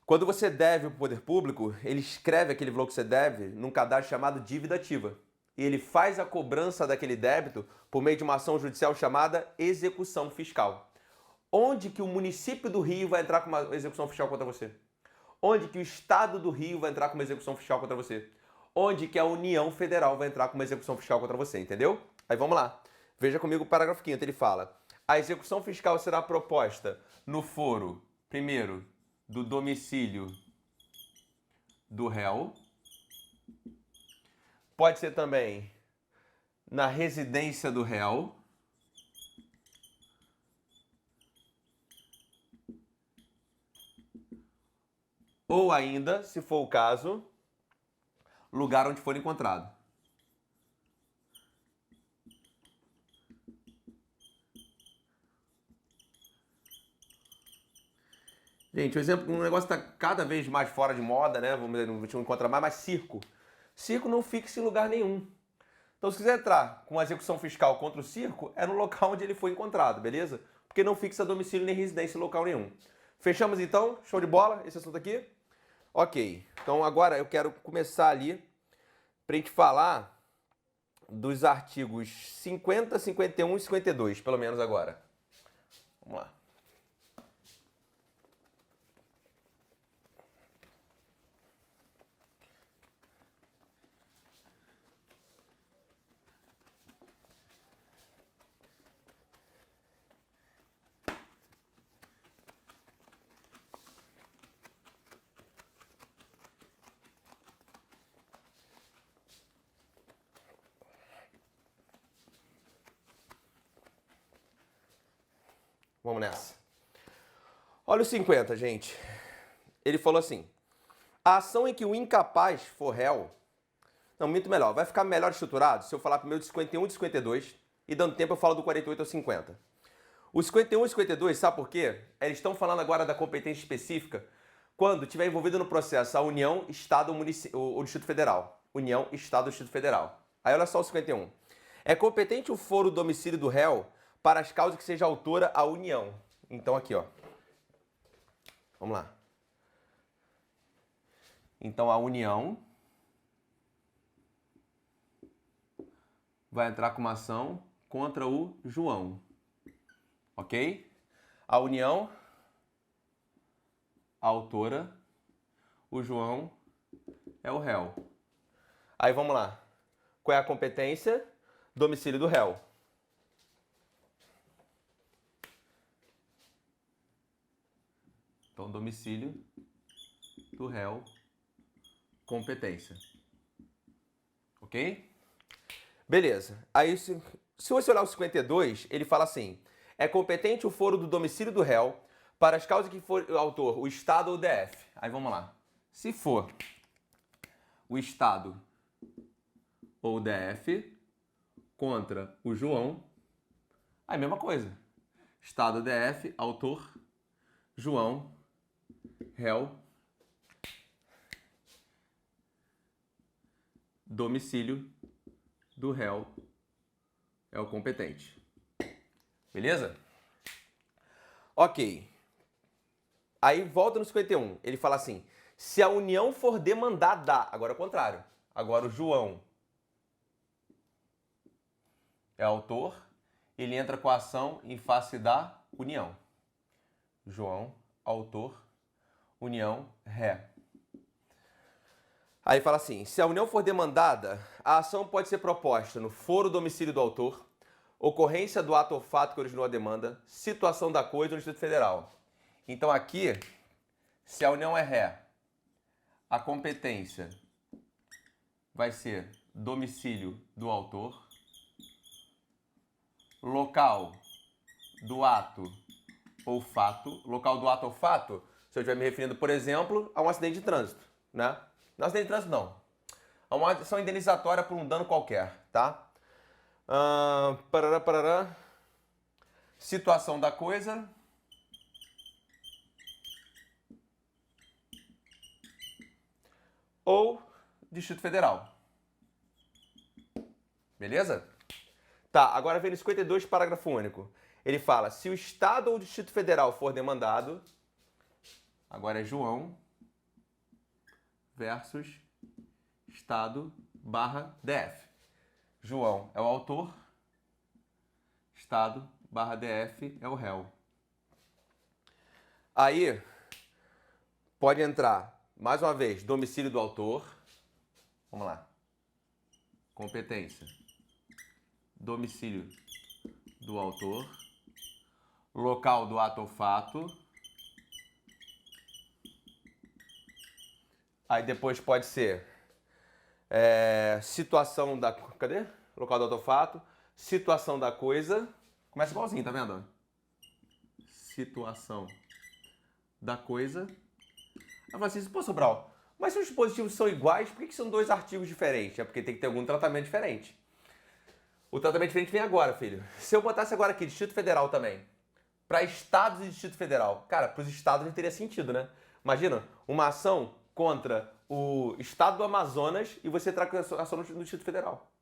Quando você deve ao poder público, ele escreve aquele valor que você deve num cadastro chamado dívida ativa. E ele faz a cobrança daquele débito por meio de uma ação judicial chamada execução fiscal. Onde que o município do Rio vai entrar com uma execução fiscal contra você? Onde que o Estado do Rio vai entrar com uma execução fiscal contra você? Onde que a União Federal vai entrar com uma execução fiscal contra você, entendeu? Aí vamos lá. Veja comigo o parágrafo 5º, ele fala: a execução fiscal será proposta no foro, primeiro, do domicílio do réu. Pode ser também na residência do réu. Ou ainda, se for o caso, lugar onde for encontrado. Gente, o exemplo, um negócio está cada vez mais fora de moda, né? Vamos dizer, a gente não encontra mais, mas circo. Circo não fixa em lugar nenhum. Então, se quiser entrar com uma execução fiscal contra o circo, é no local onde ele foi encontrado, beleza? Porque não fixa domicílio nem residência em local nenhum. Fechamos então? Show de bola esse assunto aqui? Ok. Então, agora eu quero começar ali para a gente falar dos artigos 50, 51 e 52, pelo menos agora. Vamos lá. Vamos nessa. Olha o 50, gente. Ele falou assim: a ação em que o incapaz for réu. Não, muito melhor. Vai ficar melhor estruturado se eu falar primeiro de 51 e de 52 e dando tempo eu falo do 48 ao 50. O 51 e 52, sabe por quê? Eles estão falando agora da competência específica quando estiver envolvido no processo a União, Estado ou Distrito Federal. União, Estado ou Distrito Federal. Aí olha só o 51. É competente o foro domicílio do réu para as causas que seja autora a União. Então aqui, ó. Vamos lá. Então a União vai entrar com uma ação contra o João. Ok? A União a autora, o João é o réu. Aí vamos lá. Qual é a competência? Domicílio do réu. Então, domicílio do réu, competência. Ok? Beleza. Aí, se você olhar o 52, ele fala assim: é competente o foro do domicílio do réu para as causas que for o autor, o Estado ou o DF. Aí vamos lá. Se for o Estado ou o DF contra o João, aí mesma coisa. Estado, DF, autor, João, réu, domicílio do réu é o competente. Beleza? Ok. Aí volta no 51. Ele fala assim: se a união for demandada, agora é o contrário. Agora o João é autor, ele entra com a ação em face da união. João, autor, união, ré. Aí fala assim: se a união for demandada, a ação pode ser proposta no foro domicílio do autor, ocorrência do ato ou fato que originou a demanda, situação da coisa no Distrito Federal. Então aqui, se a união é ré, a competência vai ser domicílio do autor, local do ato ou fato. Local do ato ou fato, se eu estiver me referindo, por exemplo, a um acidente de trânsito, né? Não é acidente de trânsito, não. É uma ação indenizatória por um dano qualquer, tá? Parará. Situação da coisa. Ou Distrito Federal. Beleza? Tá, agora vem no 52, parágrafo único. Ele fala: se o Estado ou o Distrito Federal for demandado, agora é João versus Estado barra DF. João é o autor, Estado barra DF é o réu. Aí, pode entrar, mais uma vez, domicílio do autor. Vamos lá. Competência. Domicílio do autor. Local do ato ou fato. Aí depois pode ser situação da... Cadê? Local do ato ou fato. Situação da coisa. Começa igualzinho, tá vendo? Situação da coisa. Eu falo assim: pô, Sobral, mas se os dispositivos são iguais, por que são dois artigos diferentes? É porque tem que ter algum tratamento diferente. O tratamento diferente vem agora, filho. Se eu botasse agora aqui Distrito Federal também, para estados e Distrito Federal, cara, para os estados não teria sentido, né? Imagina, uma ação contra o estado do Amazonas e você entrar com a ação no Distrito Federal.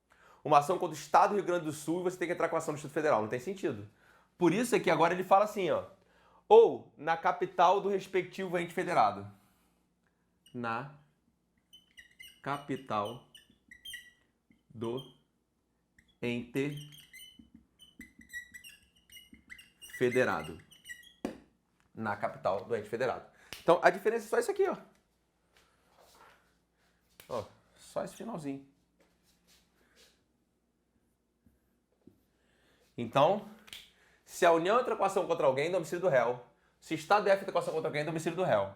Uma ação contra o estado do Rio Grande do Sul e você tem que entrar com a ação no Distrito Federal. Não tem sentido. Por isso é que agora ele fala assim, ó. Ou na capital do respectivo ente federado. Na capital do ente federado. Na capital do ente federado. Então, a diferença é só isso aqui, ó. Ó, só esse finalzinho. Então, se a União entra com ação contra alguém, domicílio do réu. Se o Estado DF entra com ação contra alguém, domicílio do réu.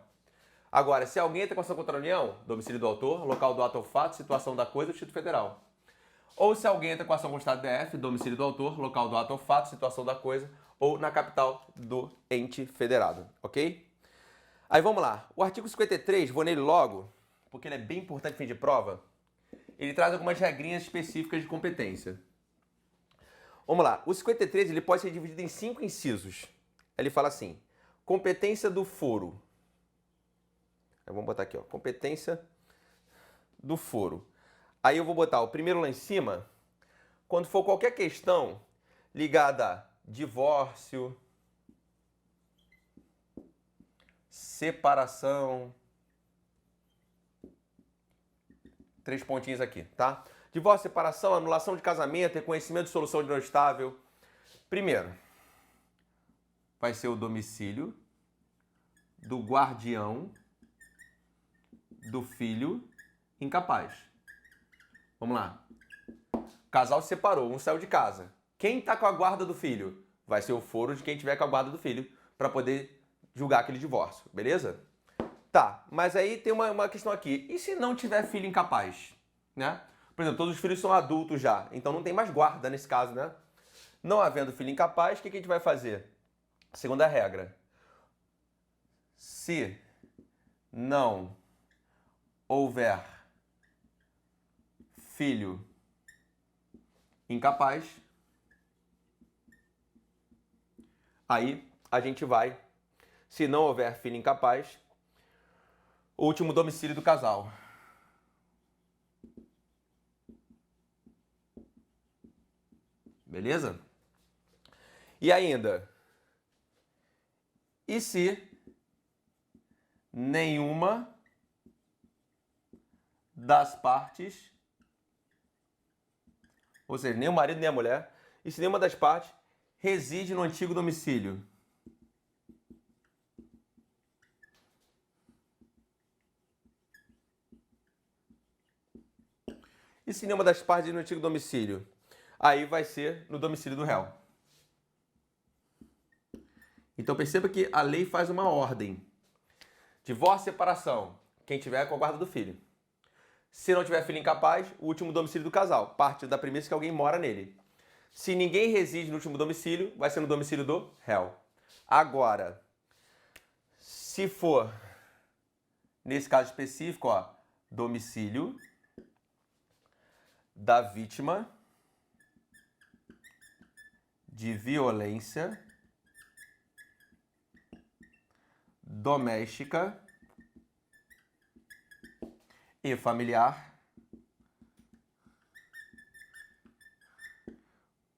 Agora, se alguém entra com ação contra a União, domicílio do autor, local do ato ou fato, situação da coisa, Distrito Federal. Ou se alguém entra com ação contra o Estado DF, domicílio do autor, local do ato ou fato, situação da coisa, ou na capital do ente federado, ok? Aí vamos lá. O artigo 53, vou nele logo, porque ele é bem importante para fim de prova. Ele traz algumas regrinhas específicas de competência. Vamos lá. O 53 ele pode ser dividido em 5 incisos. Ele fala assim: competência do foro. Vamos botar aqui, ó, competência do foro. Aí eu vou botar o primeiro lá em cima, quando for qualquer questão ligada a divórcio, separação, 3 pontinhos aqui, tá? Divórcio, separação, anulação de casamento, reconhecimento de solução de não estável. Primeiro, vai ser o domicílio do guardião do filho incapaz. Vamos lá. O casal se separou, um saiu de casa. Quem está com a guarda do filho? Vai ser o foro de quem tiver com a guarda do filho para poder julgar aquele divórcio, beleza? Tá, mas aí tem uma questão aqui. E se não tiver filho incapaz? Né? Por exemplo, todos os filhos são adultos já, então não tem mais guarda nesse caso, né? Não havendo filho incapaz, o que a gente vai fazer? Segunda regra. Se não houver filho incapaz, aí a gente vai, se não houver filho incapaz, o último domicílio do casal. Beleza? E ainda, e se nenhuma das partes, ou seja, nem o marido nem a mulher, e se nenhuma das partes reside no antigo domicílio? E se nenhuma das partes no antigo domicílio? Aí vai ser no domicílio do réu. Então perceba que a lei faz uma ordem. Divórcio e separação. Quem tiver com a guarda do filho. Se não tiver filho incapaz, o último domicílio do casal. Parte da premissa que alguém mora nele. Se ninguém reside no último domicílio, vai ser no domicílio do réu. Agora, se for, nesse caso específico, ó, domicílio da vítima de violência doméstica e familiar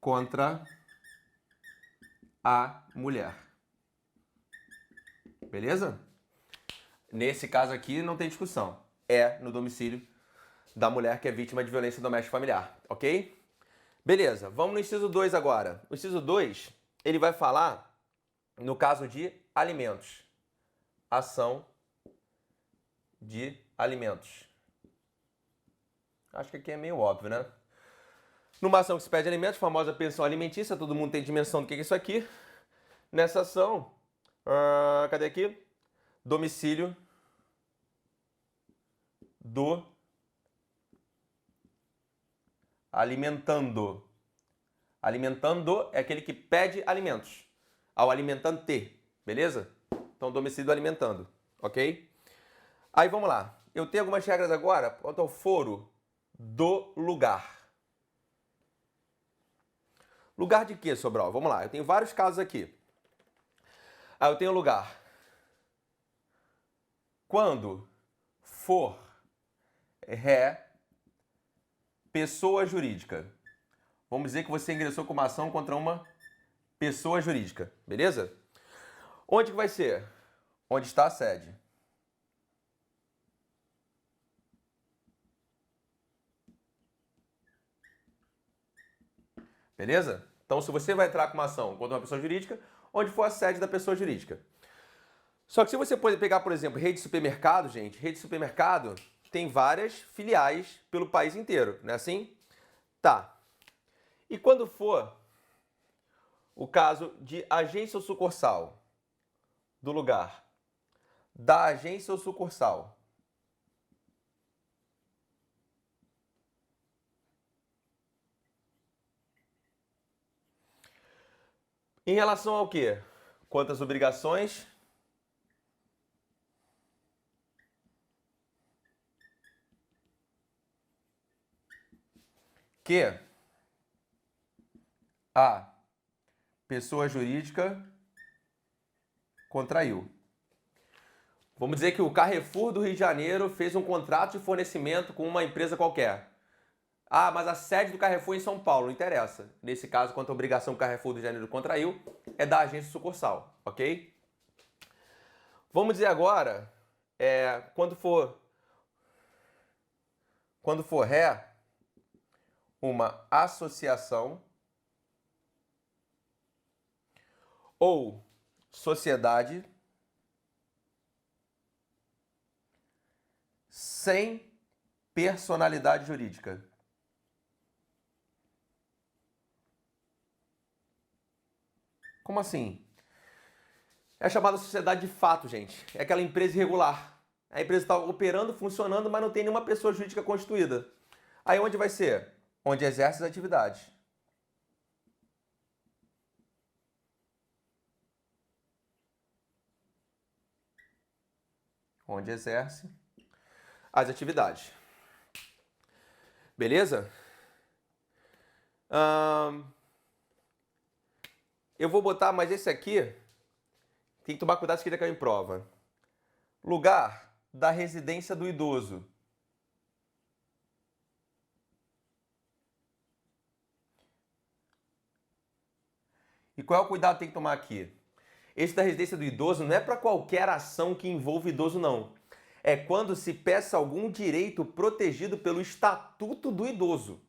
contra a mulher. Beleza? Nesse caso aqui não tem discussão. É no domicílio da mulher que é vítima de violência doméstica e familiar, ok? Beleza, vamos no inciso 2 agora. O inciso 2, ele vai falar no caso de alimentos. Ação de alimentos. Acho que aqui é meio óbvio, né? Numa ação que se pede alimentos, famosa pensão alimentícia, todo mundo tem dimensão do que é isso aqui. Nessa ação, cadê aqui? Domicílio do alimentando. Alimentando é aquele que pede alimentos. Ao alimentante, beleza? Então, domicílio do alimentando, ok? Aí, vamos lá. Eu tenho algumas regras agora quanto ao foro do lugar. Lugar de quê, Sobral? Vamos lá, eu tenho vários casos aqui. Eu tenho lugar. Quando for ré, pessoa jurídica. Vamos dizer que você ingressou com uma ação contra uma pessoa jurídica, beleza? Onde que vai ser? Onde está a sede. Beleza? Então, se você vai entrar com uma ação contra uma pessoa jurídica, onde for a sede da pessoa jurídica. Só que se você pode pegar, por exemplo, rede de supermercado, gente, rede de supermercado tem várias filiais pelo país inteiro, não é assim? Tá. E quando for o caso de agência ou sucursal do lugar, da agência ou sucursal, em relação ao quê? Quantas obrigações? Que a pessoa jurídica contraiu. Vamos dizer que o Carrefour do Rio de Janeiro fez um contrato de fornecimento com uma empresa qualquer. Ah, mas a sede do Carrefour é em São Paulo, não interessa. Nesse caso, quanto a obrigação que o Carrefour do Rio de Janeiro contraiu, é da agência sucursal, ok? Vamos dizer agora, quando for ré, uma associação ou sociedade sem personalidade jurídica. Como assim? É a chamada sociedade de fato, gente. É aquela empresa irregular. A empresa está operando, funcionando, mas não tem nenhuma pessoa jurídica constituída. Aí onde vai ser? Onde exerce as atividades. Onde exerce as atividades. Beleza? Eu vou botar, mas esse aqui tem que tomar cuidado se quiser cair em prova. Lugar da residência do idoso. E qual é o cuidado que tem que tomar aqui? Esse da residência do idoso não é para qualquer ação que envolva idoso, não. É quando se peça algum direito protegido pelo Estatuto do Idoso.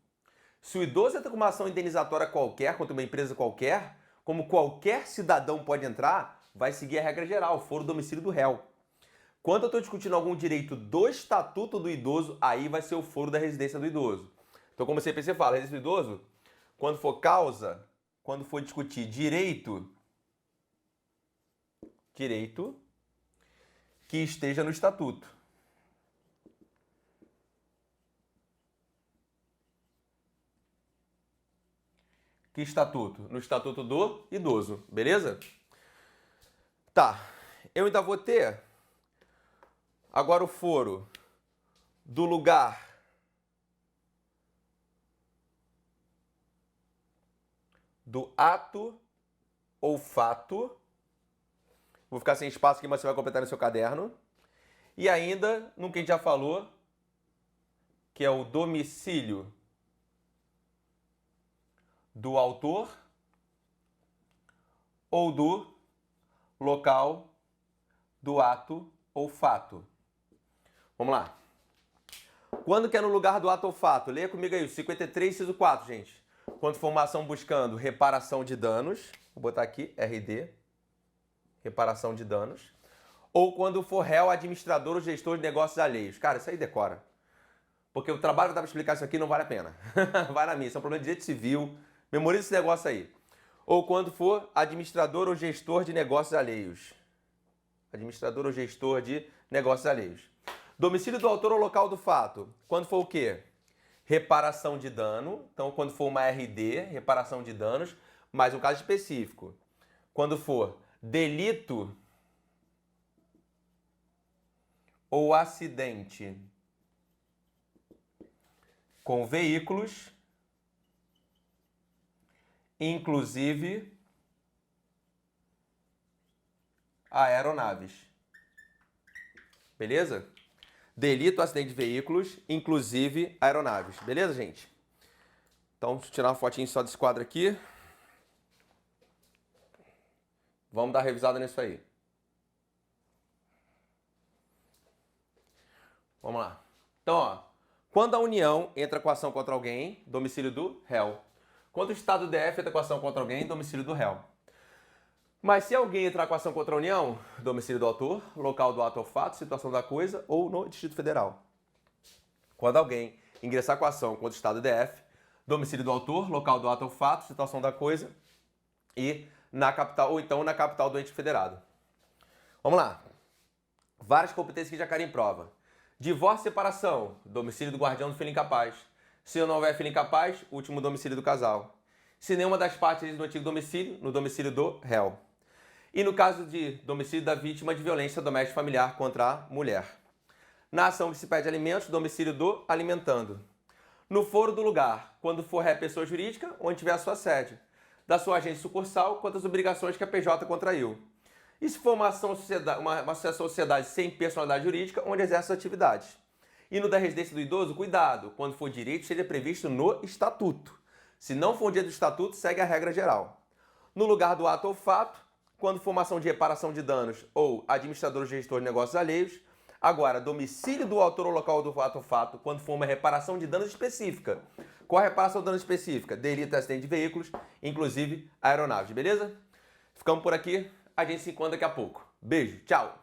Se o idoso entra com uma ação indenizatória qualquer, contra uma empresa qualquer, como qualquer cidadão pode entrar, vai seguir a regra geral, foro domicílio do réu. Quando eu estou discutindo algum direito do Estatuto do Idoso, aí vai ser o foro da residência do idoso. Então, como o CPC fala, residência do idoso, quando for causa, quando for discutir direito que esteja no Estatuto. Que estatuto? No Estatuto do Idoso, beleza? Tá, eu ainda vou ter agora o foro do lugar do ato ou fato. Vou ficar sem espaço aqui, mas você vai completar no seu caderno. E ainda, no que a gente já falou, que é o domicílio do autor ou do local do ato ou fato. Vamos lá. Quando que é no lugar do ato ou fato? Leia comigo aí, o 53, inciso 4, gente. Quando for uma ação buscando reparação de danos, vou botar aqui, RD, reparação de danos. Ou quando for réu, administrador ou gestor de negócios alheios. Cara, isso aí decora. Porque o trabalho que dá para explicar isso aqui não vale a pena. Vai na minha, isso é um problema de direito civil. Memoriza esse negócio aí. Ou quando for administrador ou gestor de negócios alheios. Administrador ou gestor de negócios alheios. Domicílio do autor ou local do fato. Quando for o quê? Reparação de dano. Então, quando for uma RD, reparação de danos. Mas um caso específico. Quando for delito ou acidente com veículos, inclusive aeronaves. Beleza? Delito, acidente de veículos, inclusive aeronaves. Beleza, gente? Então, deixa eu tirar uma fotinha só desse quadro aqui. Vamos dar uma revisada nisso aí. Vamos lá. Então, ó, quando a União entra com ação contra alguém, domicílio do réu. Quando o Estado DF entra com ação contra alguém, domicílio do réu. Mas se alguém entrar com ação contra a União, domicílio do autor, local do ato ou fato, situação da coisa ou no Distrito Federal. Quando alguém ingressar com ação contra o Estado DF, domicílio do autor, local do ato ou fato, situação da coisa e na capital ou então na capital do ente federado. Vamos lá. Várias competências que já caem em prova. Divórcio e separação, domicílio do guardião do filho incapaz. Se não houver filho incapaz, último domicílio do casal. Se nenhuma das partes no antigo domicílio, no domicílio do réu. E no caso de domicílio da vítima de violência doméstica familiar contra a mulher. Na ação que se pede alimentos, domicílio do alimentando. No foro do lugar, quando for ré pessoa jurídica, onde tiver a sua sede. Da sua agência sucursal, quantas obrigações que a PJ contraiu. E se for uma associação sociedade sem personalidade jurídica, onde exerce atividades. E no da residência do idoso, cuidado, quando for direito, seja previsto no estatuto. Se não for direito do estatuto, segue a regra geral. No lugar do ato ou fato, quando for uma ação de reparação de danos ou administrador ou gestor de negócios alheios. Agora, domicílio do autor ou local do ato ou fato, quando for uma reparação de danos específica. Qual a reparação de danos específica? Delito e acidente de veículos, inclusive aeronaves, beleza? Ficamos por aqui. A gente se encontra daqui a pouco. Beijo, tchau!